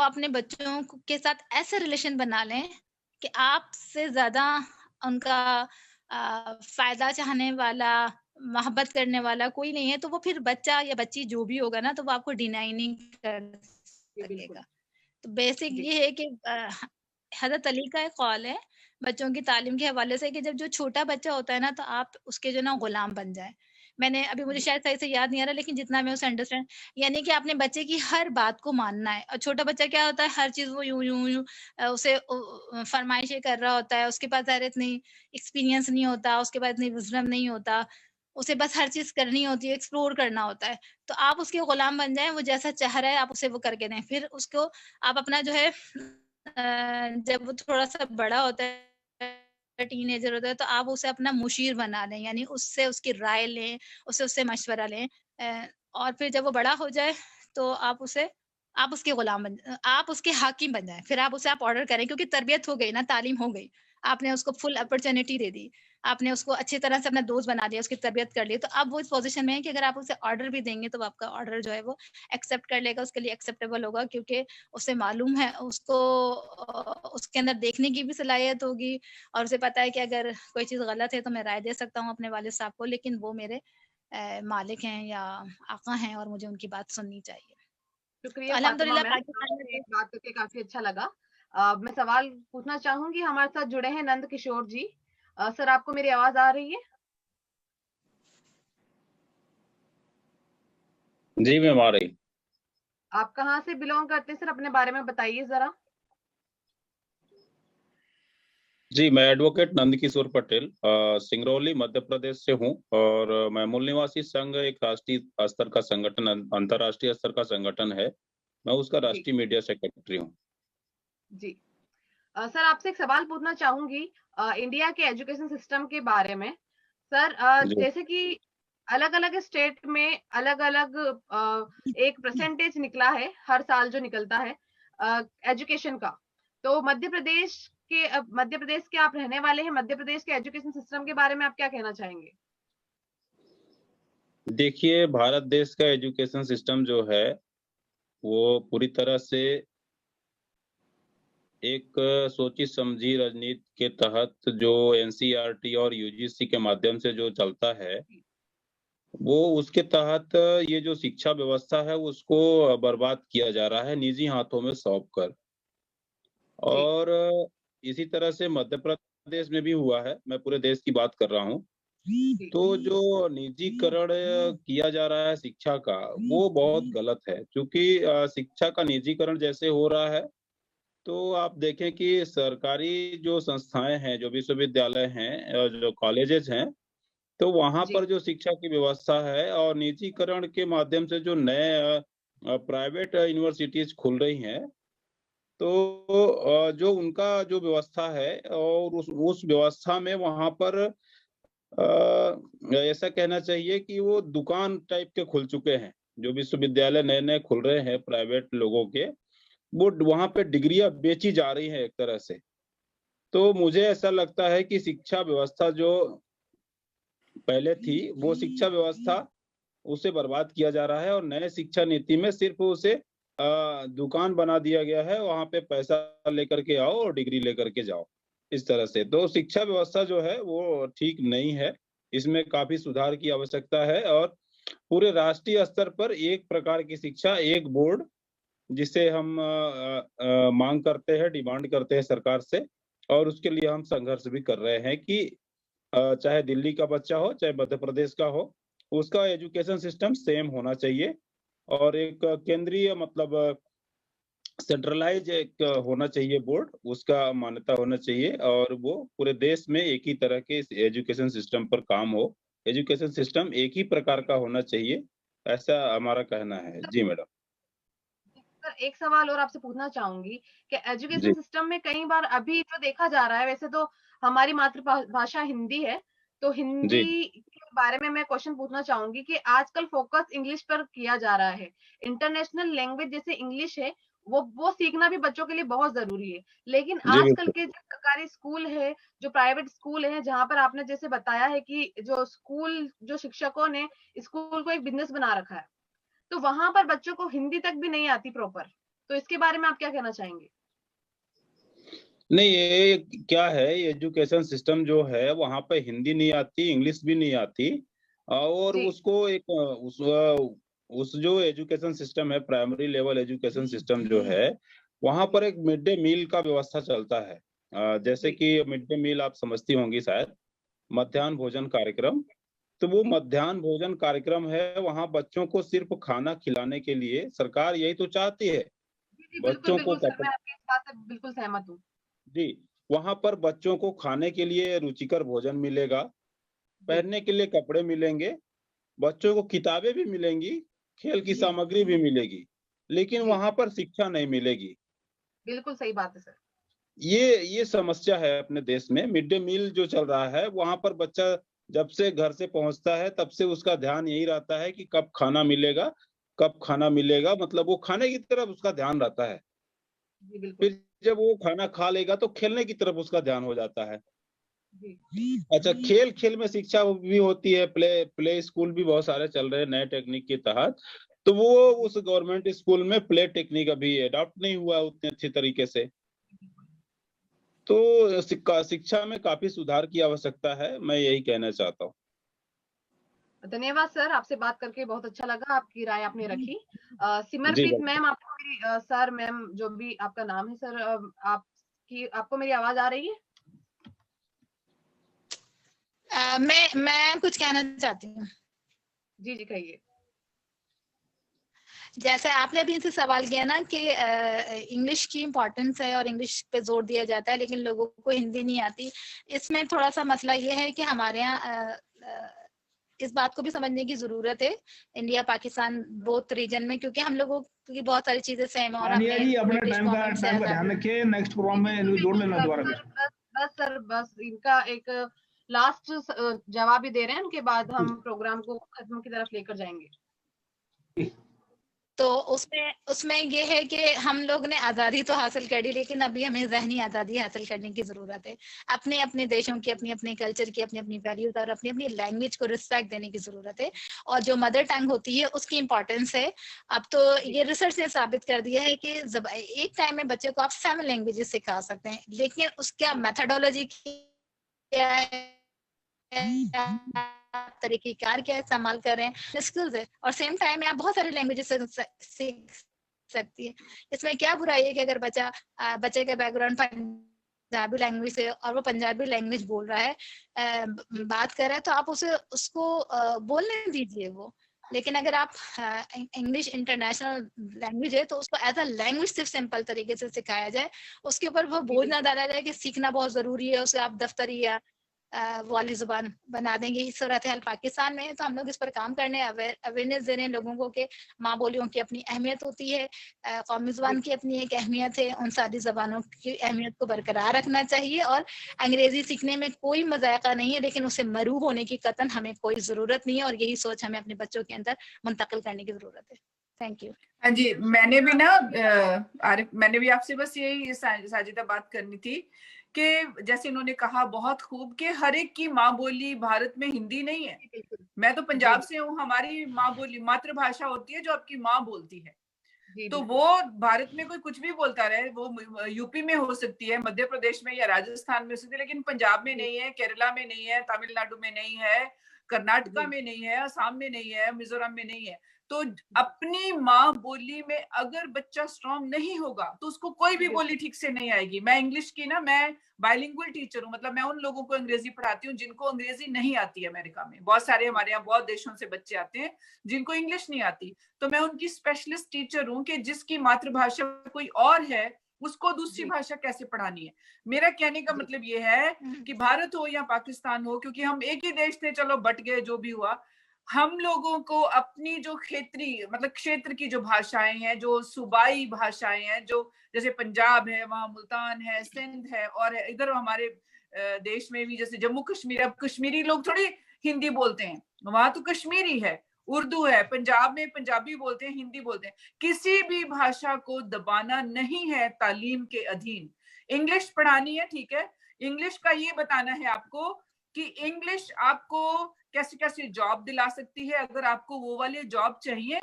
F: अपने बच्चों के साथ ऐसा रिलेशन बना लें कि आपसे ज़्यादा उनका फ़ायदा चाहने वाला, मोहब्बत करने वाला कोई नहीं है, तो वो फिर बच्चा या बच्ची जो भी होगा ना, तो वो आपको डिनाई नहीं कर सकेगा। तो बेसिक ये है कि हज़रत अली का एक कौल है बच्चों की तालीम के हवाले से कि जब जो छोटा बच्चा होता है ना, तो आप उसके जो ना गुलाम बन जाएँ। मैंने अभी मुझे शायद सही से याद नहीं आ रहा, लेकिन जितना मैं उसे अंडरस्टैंड, यानी कि आपने बच्चे की हर बात को मानना है। और छोटा बच्चा क्या होता है, हर चीज़ वो यूँ उसे फरमाइशें कर रहा होता है, उसके पास ज़ाहिर इतनी एक्सपीरियंस नहीं होता, उसके पास इतनी विज़डम नहीं होता, उसे बस हर चीज़ करनी होती है, एक्सप्लोर करना होता है। तो आप उसके गुलाम बन जाएँ, वो जैसा चाह रहा है आप उसे वो करके दें। फिर उसको आप अपना जो है जब वो थोड़ा-सा बड़ा होता है, टीनेजर होता है, तो आप उसे अपना मुशीर बना लें, यानी उससे उसकी राय लें, उससे मशवरा लें। और फिर जब वो बड़ा हो जाए, तो आप उसके आप उसके हाकिम बन जाएँ। फिर आप ऑर्डर करें, क्योंकि तरबियत हो गई ना, तालीम हो गई। आपने उसको फुल अपॉर्च्युनिटी दे दी। आपने उसको अच्छी तरह से अपना दोस्त बना दिया, उसकी तरबियत कर ली। तो अब वो इस पोज़ीशन में है कि अगर आप उसे ऑर्डर भी देंगे, तो आपका ऑर्डर जो है वो एक्सेप्ट कर लेगा, उसके लिए एक्सेप्टेबल होगा, क्योंकि उसे मालूम है, उसको उसके अंदर देखने की भी सलाहियत होगी और उसे पता है कि अगर कोई चीज़ गलत है तो मैं राय दे सकता हूँ अपने वालिद साहब को, लेकिन वो मेरे मालिक हैं या आका हैं और मुझे उनकी बात सुननी चाहिए।
A: शुक्रिया
F: तो
A: फातिमा
F: अल्हम्दुलिल्लाह
A: मैम,
F: पाकिस्तान में
A: आपसे बात करके काफी अच्छा लगा। मैं सवाल पूछना चाहूंगी, हमारे साथ जुड़े हैं नंद किशोर जी। सर, आपको मेरी आवाज आ रही है?
G: जी मैम, आ रही।
A: आप कहाँ से बिलोंग करते हैं सर, अपने बारे में बताइए जरा।
G: जी, मैं एडवोकेट नंदकिशोर पटेल सिंगरौली मध्य प्रदेश से हूँ और मैं मूल निवासी संघ एक राष्ट्रीय स्तर का संगठन, अंतर्राष्ट्रीय स्तर का संगठन है, मैं उसका राष्ट्रीय मीडिया सेक्रेटरी हूँ।
A: जी सर, आपसे एक सवाल पूछना चाहूंगी इंडिया के एजुकेशन सिस्टम के बारे में। सर, जैसे कि अलग अलग स्टेट में अलग अलग एक परसेंटेज निकला है हर साल जो निकलता है एजुकेशन का। तो मध्य प्रदेश के आप रहने वाले हैं, मध्य प्रदेश के एजुकेशन सिस्टम के बारे में आप क्या कहना चाहेंगे?
G: देखिए, भारत देश का एजुकेशन सिस्टम जो है वो पूरी तरह से एक सोची समझी रणनीति के तहत जो एनसीईआरटी और यूजीसी के माध्यम से जो चलता है, वो उसके तहत ये जो शिक्षा व्यवस्था है उसको बर्बाद किया जा रहा है निजी हाथों में सौंप कर। और इसी तरह से मध्य प्रदेश में भी हुआ है, मैं पूरे देश की बात कर रहा हूँ। तो जो निजीकरण किया जा रहा है शिक्षा का, वो बहुत गलत है, क्योंकि शिक्षा का निजीकरण जैसे हो रहा है, तो आप देखें कि सरकारी जो संस्थाएं हैं, जो विश्वविद्यालय हैं, जो कॉलेजेस हैं, तो वहां पर जो शिक्षा की व्यवस्था है और निजीकरण के माध्यम से जो नए प्राइवेट यूनिवर्सिटीज खुल रही हैं, तो जो उनका जो व्यवस्था है और उस व्यवस्था में वहां पर ऐसा कहना चाहिए कि वो दुकान टाइप के खुल चुके हैं। जो विश्वविद्यालय नए नए खुल रहे हैं प्राइवेट लोगों के, वो वहां पे डिग्रियां बेची जा रही हैं एक तरह से। तो मुझे ऐसा लगता है कि शिक्षा व्यवस्था जो पहले थी वो शिक्षा व्यवस्था उसे बर्बाद किया जा रहा है और नए शिक्षा नीति में सिर्फ उसे दुकान बना दिया गया है, वहां पे पैसा लेकर के आओ और डिग्री लेकर के जाओ, इस तरह से। तो शिक्षा व्यवस्था जो है वो ठीक नहीं है, इसमें काफी सुधार की आवश्यकता है और पूरे राष्ट्रीय स्तर पर एक प्रकार की शिक्षा, एक बोर्ड, जिसे हम मांग करते हैं, डिमांड करते हैं सरकार से, और उसके लिए हम संघर्ष भी कर रहे हैं कि चाहे दिल्ली का बच्चा हो चाहे मध्य प्रदेश का हो, उसका एजुकेशन सिस्टम सेम होना चाहिए और एक केंद्रीय मतलब सेंट्रलाइज एक होना चाहिए बोर्ड, उसका मान्यता होना चाहिए और वो पूरे देश में एक ही तरह के एजुकेशन सिस्टम पर काम हो। एजुकेशन सिस्टम एक ही प्रकार का होना चाहिए, ऐसा हमारा कहना है। जी मैडम।
A: सर एक सवाल और आपसे पूछना चाहूंगी कि
G: जी।
A: एजुकेशन सिस्टम में कई बार अभी जो देखा जा रहा है, वैसे तो हमारी मातृभाषा हिंदी है, तो
G: जी।
A: हिंदी के बारे में मैं क्वेश्चन पूछना चाहूंगी कि आजकल फोकस इंग्लिश पर किया जा रहा है। इंटरनेशनल लैंग्वेज जैसे इंग्लिश है, वो सीखना भी बच्चों के लिए बहुत जरूरी है, लेकिन
G: जी
A: आजकल
G: बिल्कुल।
A: के जो सरकारी स्कूल है, जो प्राइवेट स्कूल है, जहां पर आपने जैसे बताया है कि जो स्कूल, जो शिक्षकों ने स्कूल को एक बिजनेस बना रखा है, तो वहां पर बच्चों को हिंदी तक भी नहीं आती प्रॉपर। तो इसके बारे में आप क्या कहना चाहेंगे?
G: नहीं, ये क्या है, एजुकेशन सिस्टम जो है वहां पे हिंदी नहीं आती, इंग्लिश भी नहीं आती और
A: जी
G: उसको एक उस जो एजुकेशन सिस्टम है, प्राइमरी लेवल एजुकेशन सिस्टम जो है, वहां पर एक मिड डे मील का व्यवस्था चलता है। जैसे
A: जी
G: कि मिड डे मील आप समझती होंगी शायद, मध्याह्न भोजन कार्यक्रम। तो वो मध्याह्न भोजन कार्यक्रम है, वहां बच्चों को सिर्फ खाना खिलाने के लिए सरकार यही तो चाहती है,
A: जी जी, बिल्कुल
G: बच्चों को
A: बिल्कुल सर, मैं आपकी इस बात से बिल्कुल सहमत हूँ।
G: जी, वहां पर बच्चों को खाने के लिए रुचिकर भोजन मिलेगा,
A: जी
G: पहनने के लिए कपड़े मिलेंगे, बच्चों को किताबें भी मिलेंगी, खेल की
A: जी
G: सामग्री भी मिलेगी, लेकिन
A: जी,
G: वहां पर शिक्षा नहीं मिलेगी।
A: बिल्कुल सही बात है सर।
G: ये समस्या है अपने देश में। मिड डे मील जो चल रहा है, वहां पर बच्चा जब से घर से पहुंचता है तब से उसका ध्यान यही रहता है कि कब खाना मिलेगा, कब खाना मिलेगा, मतलब वो खाने की तरफ उसका ध्यान रहता है।
A: जी बिल्कुल।
G: फिर जब वो खाना खा लेगा तो खेलने की तरफ उसका ध्यान हो जाता है।
A: जी
G: अच्छा, खेल खेल में शिक्षा भी होती है, प्ले स्कूल भी बहुत सारे चल रहे हैं नए टेक्निक के तहत। तो वो उस गवर्नमेंट स्कूल में प्ले टेक्निक अभी अडॉप्ट नहीं हुआ उतने अच्छे तरीके से। तो शिक्षा में काफी सुधार की आवश्यकता है, मैं यही कहना चाहता हूँ।
A: धन्यवाद सर, आपसे बात करके बहुत अच्छा लगा, आपकी राय आपने रखी।
G: जी
A: सिमरप्रीत
G: बिल्कुल।
A: मैम, आपको मेरी सर मैम जो भी आपका नाम है सर, आपको मेरी आवाज आ रही है?
F: मैं कुछ कहना चाहती हूँ।
A: जी जी कहिए।
F: जैसे आपने अभी इनसे सवाल किया ना कि इंग्लिश की इम्पोर्टेंस है और इंग्लिश पे जोर दिया जाता है, लेकिन लोगों को हिंदी नहीं आती। इसमें थोड़ा सा मसला ये है कि हमारे यहाँ इस बात को भी समझने की जरूरत है, इंडिया पाकिस्तान बोथ रीजन में, क्योंकि हम लोगों की बहुत सारी चीजें सेम है और
D: आनिया
F: हमने
D: जी अपने
F: ब्रिटिश
D: टाइम का
F: गवर्नमेंट से
D: ध्यान रखिए, नेक्स्ट प्रोग्राम में इनको जोड़ लेना दोबारा फिर।
A: बस सर, बस इनका एक लास्ट जवाब ही दे रहे हैं, उनके बाद हम प्रोग्राम को खत्म की तरफ लेकर जाएंगे।
F: तो उसमें ये है कि हम लोग ने आज़ादी तो हासिल कर ली, लेकिन अभी हमें ज़हनी आज़ादी हासिल करने की ज़रूरत है। अपने अपने देशों की, अपनी अपनी कल्चर की, अपनी अपनी वैल्यूज और अपनी अपनी लैंग्वेज को रिस्पेक्ट देने की ज़रूरत है। और जो मदर टंग होती है उसकी इम्पोर्टेंस है। अब तो ये रिसर्च ने साबित कर दिया है कि एक टाइम में बच्चे को आप 7 लैंग्वेजेस सिखा सकते हैं, लेकिन उसका मेथोडोलॉजी क्या है, तरीकेकार क्या इस्तेमाल कर रहे हैं, स्किल्स है। और सेम टाइम में आप बहुत सारे लैंग्वेजेस सीख सकती है। इसमें क्या बुराई है कि अगर बच्चे का बैकग्राउंड पंजाबी लैंग्वेज से और वो पंजाबी लैंग्वेज बोल रहा है, बात कर रहा है, तो आप उसको बोलने दीजिए वो। लेकिन अगर आप इंग्लिश इंटरनेशनल लैंग्वेज है तो उसको एज अ लैंग्वेज सिर्फ सिंपल तरीके से सिखाया जाए, उसके ऊपर वो बोझ ना डाला जाए कि सीखना बहुत जरूरी है, उसे आप दफ्तरी या वाली जुबान बना देंगे। इस सूरत हाल पाकिस्तान में है, तो हम लोग इस पर काम करने, अवेयरनेस दे रहे हैं लोगों को कि माँ बोलियों की अपनी अहमियत होती है, कौमी जुबान की अपनी एक अहमियत है, उन सारी जबानों की अहमियत को बरकरार रखना चाहिए। और अंग्रेजी सीखने में कोई मजायका नहीं है, लेकिन उसे मरूब होने की कतन हमें कोई जरूरत नहीं है, और यही सोच हमें अपने बच्चों के अंदर मुंतकिल करने की जरूरत है। Thank you.
B: हाँ जी, मैंने भी ना आरिफ, मैंने भी आपसे बस यही साजिदा बात करनी थी कि जैसे इन्होंने कहा बहुत खूब कि हर एक की माँ बोली भारत में हिंदी नहीं है। मैं तो पंजाब से हूँ, हमारी माँ बोली मातृभाषा होती है जो आपकी माँ बोलती है। तो वो भारत में कोई कुछ भी बोलता रहे, वो यूपी में हो सकती है, मध्य प्रदेश में या राजस्थान में हो सकती है, लेकिन पंजाब में नहीं है, केरला में नहीं है, तमिलनाडु में नहीं है, कर्नाटका में नहीं है, असम में नहीं है, मिजोरम में नहीं है। तो अपनी माँ बोली में अगर बच्चा स्ट्रांग नहीं होगा तो उसको कोई भी बोली ठीक से नहीं आएगी। मैं इंग्लिश की ना, मैं बाइलिंगुअल टीचर हूँ, मतलब मैं उन लोगों को अंग्रेजी पढ़ाती हूँ जिनको अंग्रेजी नहीं आती है। अमेरिका में बहुत सारे हमारे यहाँ बहुत देशों से बच्चे आते हैं जिनको इंग्लिश नहीं आती, तो मैं उनकी स्पेशलिस्ट टीचर हूँ कि जिसकी मातृभाषा कोई और है उसको दूसरी भाषा कैसे पढ़ानी है। मेरा कहने का मतलब ये है कि भारत हो या पाकिस्तान हो, क्योंकि हम एक ही देश थे, चलो बट गए जो भी हुआ, हम लोगों को अपनी जो क्षेत्रीय मतलब क्षेत्र की जो भाषाएं हैं, जो सूबाई भाषाएं हैं, जो जैसे पंजाब है, वहाँ मुल्तान है, सिंध है, और इधर हमारे देश में भी जैसे जम्मू कश्मीर, अब कश्मीरी लोग थोड़ी हिंदी बोलते हैं, वहां तो कश्मीरी है, उर्दू है, पंजाब में पंजाबी बोलते हैं, हिंदी बोलते हैं। किसी भी भाषा को दबाना नहीं है तालीम के अधीन। इंग्लिश पढ़ानी है, ठीक है, इंग्लिश का ये बताना है आपको कि इंग्लिश आपको कैसे कैसे जॉब दिला सकती है। अगर आपको वो वाले जॉब चाहिए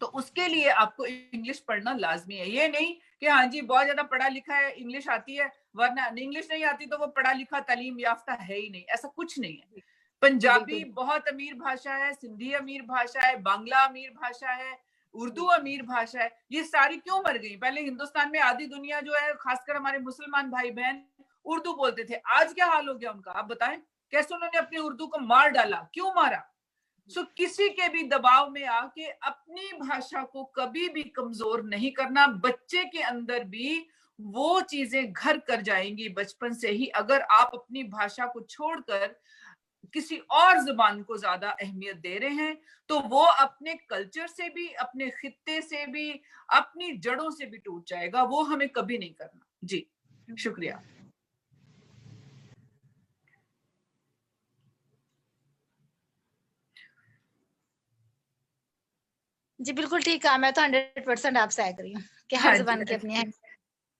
B: तो उसके लिए आपको इंग्लिश पढ़ना लाजमी है। ये नहीं कि हाँ जी बहुत ज्यादा पढ़ा लिखा है, इंग्लिश आती है, वरना इंग्लिश नहीं आती तो वो पढ़ा लिखा तालीम याफ्ता है ही नहीं, ऐसा कुछ नहीं है। पंजाबी बहुत अमीर भाषा है, सिंधी अमीर भाषा है, बांग्ला अमीर भाषा है, उर्दू अमीर भाषा है। ये सारी क्यों मर गई? पहले हिंदुस्तान में आधी दुनिया जो है, खासकर हमारे मुसलमान भाई बहन उर्दू बोलते थे, आज क्या हाल हो गया उनका? आप बताएं, कैसे उन्होंने अपनी उर्दू को मार डाला? क्यों मारा? किसी के भी दबाव में आके अपनी भाषा को कभी भी कमजोर नहीं करना। बच्चे के अंदर भी वो चीजें घर कर जाएंगी बचपन से ही, अगर आप अपनी भाषा को छोड़कर किसी और जुबान को ज्यादा अहमियत दे रहे हैं, तो वो अपने कल्चर से भी, अपने खित्ते से भी, अपनी जड़ों से भी टूट जाएगा। वो हमें कभी नहीं करना। जी शुक्रिया।
F: जी बिल्कुल ठीक है, मैं तो 100% आपसे एग्री हूँ कि हर जुबान की अपनी है।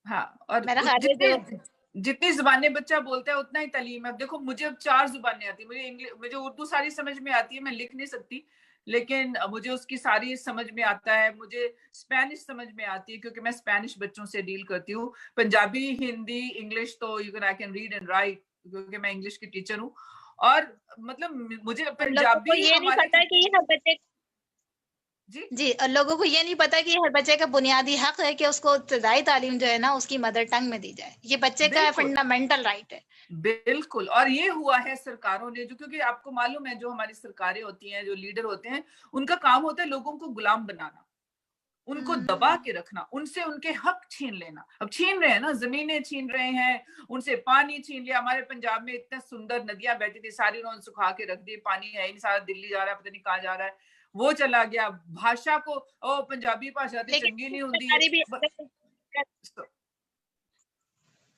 B: हाँ, और
F: मेरा ख्याल है
B: जितनी जुबानें बच्चा बोलता है उतना ही तालीम है। अब देखो मुझे अब 4 जुबानें आती है, मुझे इंग्लिश, मुझे उर्दू सारी समझ में आती है, मैं लिख नहीं सकती, लेकिन मुझे उसकी सारी समझ में आता है। मुझे स्पेनिश समझ में आती है क्योंकि मैं स्पेनिश बच्चों से डील करती हूँ। पंजाबी, हिंदी, इंग्लिश तो you can I can read and right क्योंकि मैं इंग्लिश की टीचर हूँ। और मतलब मुझे पंजाबी
F: ये नहीं पता कि हर बच्चे जी, और लोगों को ये नहीं पता कि हर बच्चे का बुनियादी हक है कि उसको इब्तदाई तालीम जो है ना उसकी मदर टंग में दी जाए। ये बच्चे का फंडामेंटल राइट है।
B: बिल्कुल, और ये हुआ है सरकारों ने, जो क्योंकि आपको मालूम है जो हमारी सरकारें होती हैं, जो लीडर होते हैं, उनका काम होता है लोगों को गुलाम बनाना, उनको दबा के रखना, उनसे उनके हक छीन लेना। अब छीन रहे हैं ना, जमीनें छीन रहे हैं, उनसे पानी छीन लिया। हमारे पंजाब में इतने सुंदर नदियां बहती थी, सारी उन्होंने सुखा के रख दी, पानी है ही नहीं, सारा दिल्ली जा रहा है, पता नहीं कहाँ जा रहा है, वो चला गया। भाषा को पंजाबी भाषा तो चंगी नहीं होती।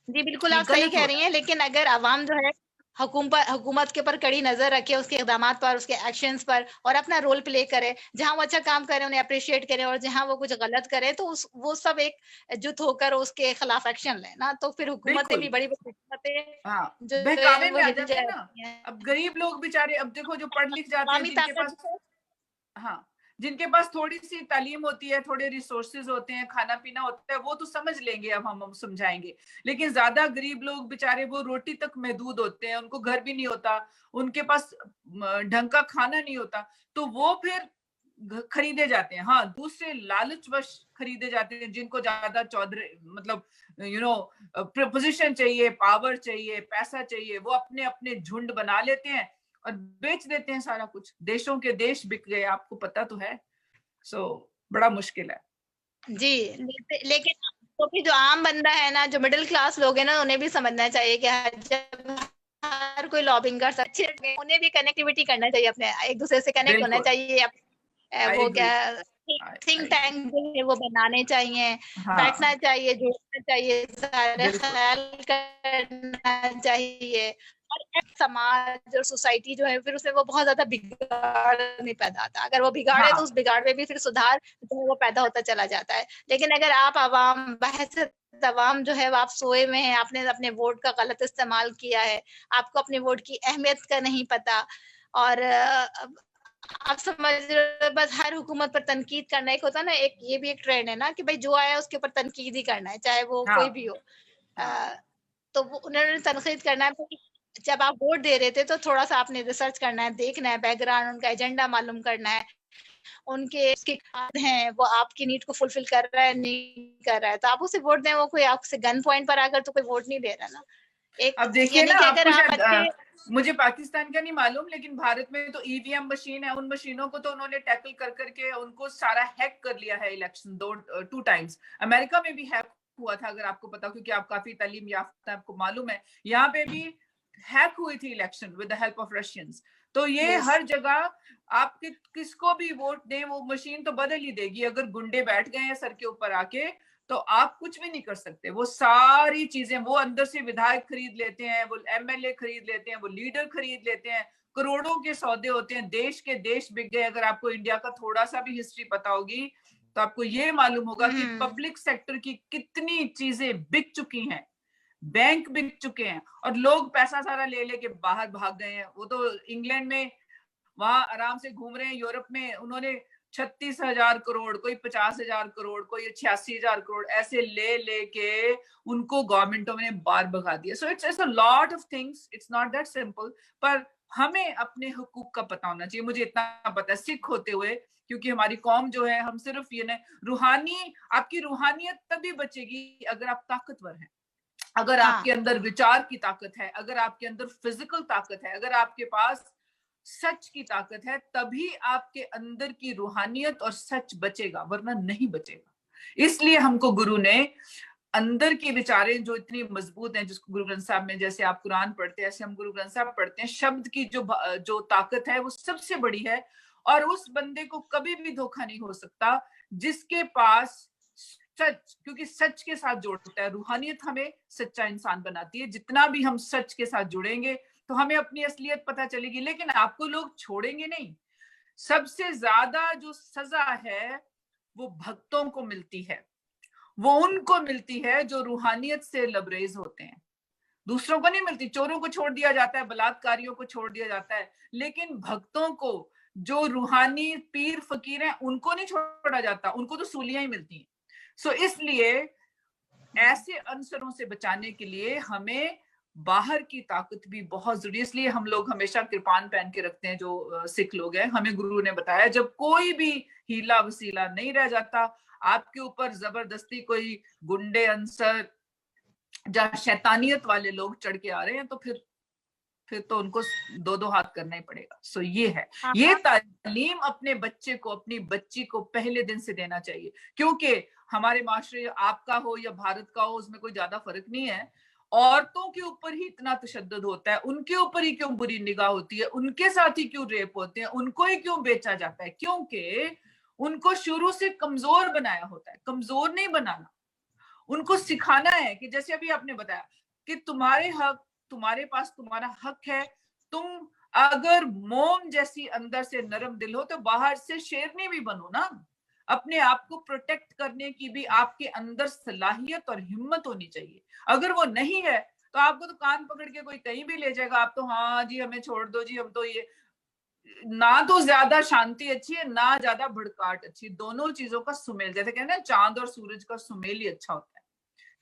F: जी बिल्कुल आप सही कह रही हैं, लेकिन अगर आवाम जो है हुकूमत के ऊपर कड़ी नजर रखे, उसके इकदाम पर, उसके एक्शंस पर, और अपना रोल प्ले करे, जहां वो अच्छा काम करे उन्हें अप्रिशिएट करें, और जहां वो कुछ गलत करे तो वो सब एक जुट होकर उसके खिलाफ एक्शन ले ना, तो फिर हुकूमतें भी बड़ी
B: बहकावे में आ जाते हैं ना। अब गरीब लोग बेचारे, अब देखो जो पढ़ लिख जाते हैं, जिनके पास जिनके पास थोड़ी सी तालीम होती है, थोड़े रिसोर्सेज होते हैं, खाना पीना होता है, वो तो समझ लेंगे, अब हम समझाएंगे। लेकिन ज्यादा गरीब लोग बेचारे वो रोटी तक महदूद होते हैं, उनको घर भी नहीं होता, उनके पास ढंग का खाना नहीं होता, तो वो फिर खरीदे जाते हैं। हाँ, दूसरे लालचवश खरीदे जाते हैं, जिनको ज्यादा मतलब पोजीशन चाहिए, पावर चाहिए, पैसा चाहिए, वो अपने अपने झुंड बना लेते हैं और बेच देते हैं सारा कुछ। देशों के देश बिक गए, आपको पता तो है। बड़ा मुश्किल है
F: जी। लेकिन तो भी जो आम बंदा है ना, जो मिडिल क्लास लोग हैं ना, उन्हें भी समझना चाहिए कि जब हर कोई लॉबिंग कर सकते हैं, उन्हें भी कनेक्टिविटी करना चाहिए, अपने एक दूसरे से कनेक्ट होना चाहिए। वो क्या थिंक टैंक जो है वो बनाने चाहिए, बैठना चाहिए, जोड़ना चाहिए, सारे ख्याल करना चाहिए, और समाज और सोसाइटी जो है फिर उसमें वो बहुत ज्यादा बिगाड़ नहीं पैदा आता। अगर वो बिगाड़ है तो उस बिगाड़ में भी फिर सुधार जो है वो पैदा होता चला जाता है। लेकिन अगर आप आवाम तवाम जो है वो आप सोए में है, आपने अपने वोट का गलत इस्तेमाल किया है, आपको अपने वोट की अहमियत का नहीं पता, और आप समझ रहे हो बस हर हुकूमत पर तनकीद करना। एक होता है ना, एक ये भी एक ट्रेंड है ना कि भाई जो आया उसके ऊपर तनकीद ही करना है, चाहे वो कोई भी हो। तो वो उन्होंने तनकीद करना है। जब आप वोट दे रहे थे तो थोड़ा सा आपने रिसर्च करना है, देखना है बैकग्राउंड, उनका एजेंडा मालूम करना है, उनके हैं वो आपकी नीड को फुलफिल कर रहा है नहीं कर रहा है, तो आप उसे वोट दें। वो कोई आपसे गन पॉइंट पर आकर तो कोई वोट नहीं दे रहा ना। एक
B: अब देखिए
F: यानी
B: ना,
F: कि अगर आप
B: मुझे पाकिस्तान का नहीं मालूम, लेकिन भारत में तो ईवीएम मशीन है, उन मशीनों को तो उन्होंने टैकल कर करके उनको सारा हैक कर लिया है इलेक्शन 2 टाइम्स। अमेरिका में भी हैक हुआ था, अगर आपको पता, क्योंकि आप काफी तालीम याफ्ता, आपको मालूम है। यहाँ पे भी हैक हुई थी election with the help of Russians. तो ये हर जगह आप किसको भी वोट दें वो मशीन तो बदल ही देगी। अगर गुंडे बैठ गए हैं सर के ऊपर आके तो आप कुछ भी नहीं कर सकते। वो सारी चीजें, वो अंदर से विधायक खरीद लेते हैं, वो एमएलए खरीद लेते हैं, वो लीडर खरीद लेते हैं, करोड़ों के सौदे होते हैं, देश के देश बिक गए। अगर आपको इंडिया का थोड़ा सा भी हिस्ट्री पता होगी तो आपको ये मालूम होगा कि पब्लिक सेक्टर की कितनी चीजें बिक चुकी हैं, बैंक बिक चुके हैं, और लोग पैसा सारा ले लेके बाहर भाग गए हैं। वो तो इंग्लैंड में वहां आराम से घूम रहे हैं, यूरोप में उन्होंने 36,000 करोड़, कोई 50,000 करोड़, कोई 86,000 करोड़ ऐसे ले लेके उनको गवर्नमेंटों ने बाहर भगा दिया। So it's a lot of things, it's not that simple. पर हमें अपने हुकूक का पता होना चाहिए। मुझे इतना पता है सिख होते हुए, क्योंकि हमारी कौम जो है, हम सिर्फ ये नहीं, रूहानी, आपकी रूहानियत तभी बचेगी अगर आप ताकतवर हैं, अगर आपके अंदर विचार की ताकत है, अगर आपके अंदर फिजिकल ताकत है, अगर आपके पास सच की ताकत है, तभी आपके अंदर की रूहानियत और सच बचेगा, वरना नहीं बचेगा। इसलिए हमको गुरु ने अंदर की विचारें जो इतनी मजबूत हैं, जिसको गुरु ग्रंथ साहब में, जैसे आप कुरान पढ़ते हैं ऐसे हम गुरु ग्रंथ साहब पढ़ते हैं, शब्द की जो ताकत है वो सबसे बड़ी है। और उस बंदे को कभी भी धोखा नहीं हो सकता जिसके पास सच, क्योंकि सच के साथ जोड़ता है। रूहानियत हमें सच्चा इंसान बनाती है। जितना भी हम सच के साथ जुड़ेंगे तो हमें अपनी असलियत पता चलेगी। लेकिन आपको लोग छोड़ेंगे नहीं। सबसे ज्यादा जो सजा है वो भक्तों को मिलती है, वो उनको मिलती है जो रूहानियत से लबरेज होते हैं, दूसरों को नहीं मिलती। चोरों को छोड़ दिया जाता है, बलात्कारियों को छोड़ दिया जाता है, लेकिन भक्तों को, जो रूहानी पीर फकीर हैं, उनको नहीं छोड़ा जाता, उनको तो सूलियां ही मिलती हैं। सो इसलिए ऐसे अनसरों से बचाने के लिए हमें बाहर की ताकत भी बहुत जरूरी है। इसलिए हम लोग हमेशा कृपान पहन के रखते हैं, जो सिख लोग हैं। हमें गुरु ने बताया जब कोई भी हीला वसीला नहीं रह जाता, आपके ऊपर जबरदस्ती कोई गुंडे अंसर या शैतानियत वाले लोग चढ़ के आ रहे हैं, तो फिर तो उनको 2-2 हाथ करना ही पड़ेगा। सो ये है, ये तालीम अपने बच्चे को, अपनी बच्ची को पहले दिन से देना चाहिए। क्योंकि हमारे माशरे, आपका हो या भारत का हो, उसमें कोई ज्यादा फर्क नहीं है। औरतों के ऊपर ही इतना तशद्दुद होता है, उनके ऊपर ही क्यों बुरी निगाह होती है, उनके साथ ही क्यों रेप होते हैं, उनको ही क्यों बेचा जाता है, क्योंकि उनको शुरू से कमजोर बनाया होता है। कमजोर नहीं बनाना, उनको सिखाना है कि जैसे अभी आपने बताया कि तुम्हारे पास तुम्हारा हक है। तुम अगर मोम जैसी अंदर से नरम दिल हो तो बाहर से शेरनी भी बनो ना। अपने आप को प्रोटेक्ट करने की भी आपके अंदर सलाहियत और हिम्मत होनी चाहिए। अगर वो नहीं है तो आपको तो कान पकड़ के कोई कहीं भी ले जाएगा। आप तो हाँ जी हमें छोड़ दो जी, हम तो ये, ना तो ज्यादा शांति अच्छी है ना ज्यादा भड़काट अच्छी। दोनों चीजों का सुमेल, जैसे कहते हैं चांद और सूरज का सुमेल ही अच्छा होता है।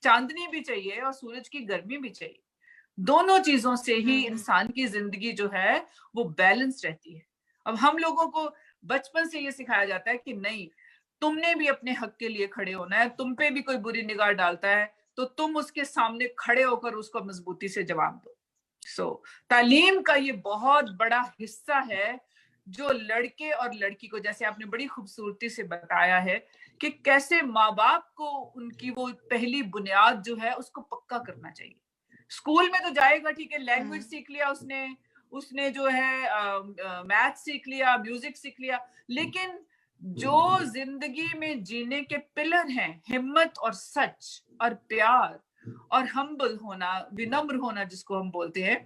B: चांदनी भी चाहिए और सूरज की गर्मी भी चाहिए। दोनों चीजों से ही इंसान की जिंदगी जो है वो बैलेंस रहती है। अब हम लोगों को बचपन से ये सिखाया जाता है कि नहीं, तुमने भी अपने हक के लिए खड़े होना है। तुम पे भी कोई बुरी निगाह डालता है तो तुम उसके सामने खड़े होकर उसको मजबूती से जवाब दो। सो तालीम का ये बहुत बड़ा हिस्सा है जो लड़के और लड़की को, जैसे आपने बड़ी खूबसूरती से बताया है कि कैसे माँ बाप को उनकी वो पहली बुनियाद जो है उसको पक्का करना चाहिए। स्कूल में तो जाएगा ठीक है, लैंग्वेज सीख लिया उसने जो है मैथ सीख लिया, म्यूजिक सीख लिया, लेकिन जो जिंदगी में जीने के पिलर हैं, हिम्मत और सच और प्यार और हम्बल होना, विनम्र होना जिसको हम बोलते हैं,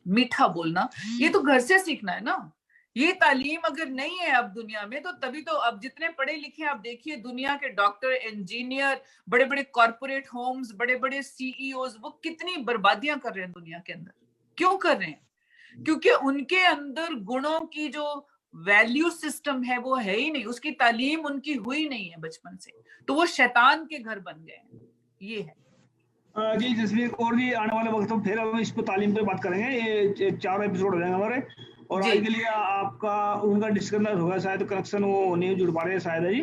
B: मीठा बोलना, ये तो घर से सीखना है ना। ये तालीम अगर नहीं है अब दुनिया में, तो तभी तो अब जितने पढ़े लिखे आप देखिए, दुनिया के डॉक्टर, इंजीनियर, बड़े बड़े कॉर्पोरेट होम्स, बड़े बड़े सीईओज, वो कितनी बर्बादियां कर रहे हैं दुनिया के अंदर। क्यों कर रहे हैं? क्योंकि उनके अंदर गुणों की जो वैल्यू सिस्टम है वो है ही नहीं, उसकी तालीम उनकी हुई नहीं है बचपन से, तो वो शैतान के घर बन गए हैं। ये है
D: जी जसवीर कौर जी, आने वाले वक्त में फिर हम इस पर तालीम पे बात करेंगे। ये 4 एपिसोड हो जाएंगे हमारे, और आज के लिए आपका उनका डिस्कनेक्ट होगा शायद, कनेक्शन वो नहीं जुड़ पा रहे हैं शायद है जी।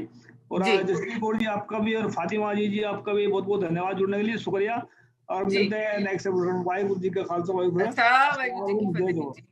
D: और जसवीर कौर जी आपका भी, और फातिमा जी आपका भी बहुत बहुत धन्यवाद जुड़ने के लिए, शुक्रिया। और मिलते हैं नेक्स्ट एपिसोड। वाहिगुरू जी का खालसा, वाहिगुरू जी की फतेह।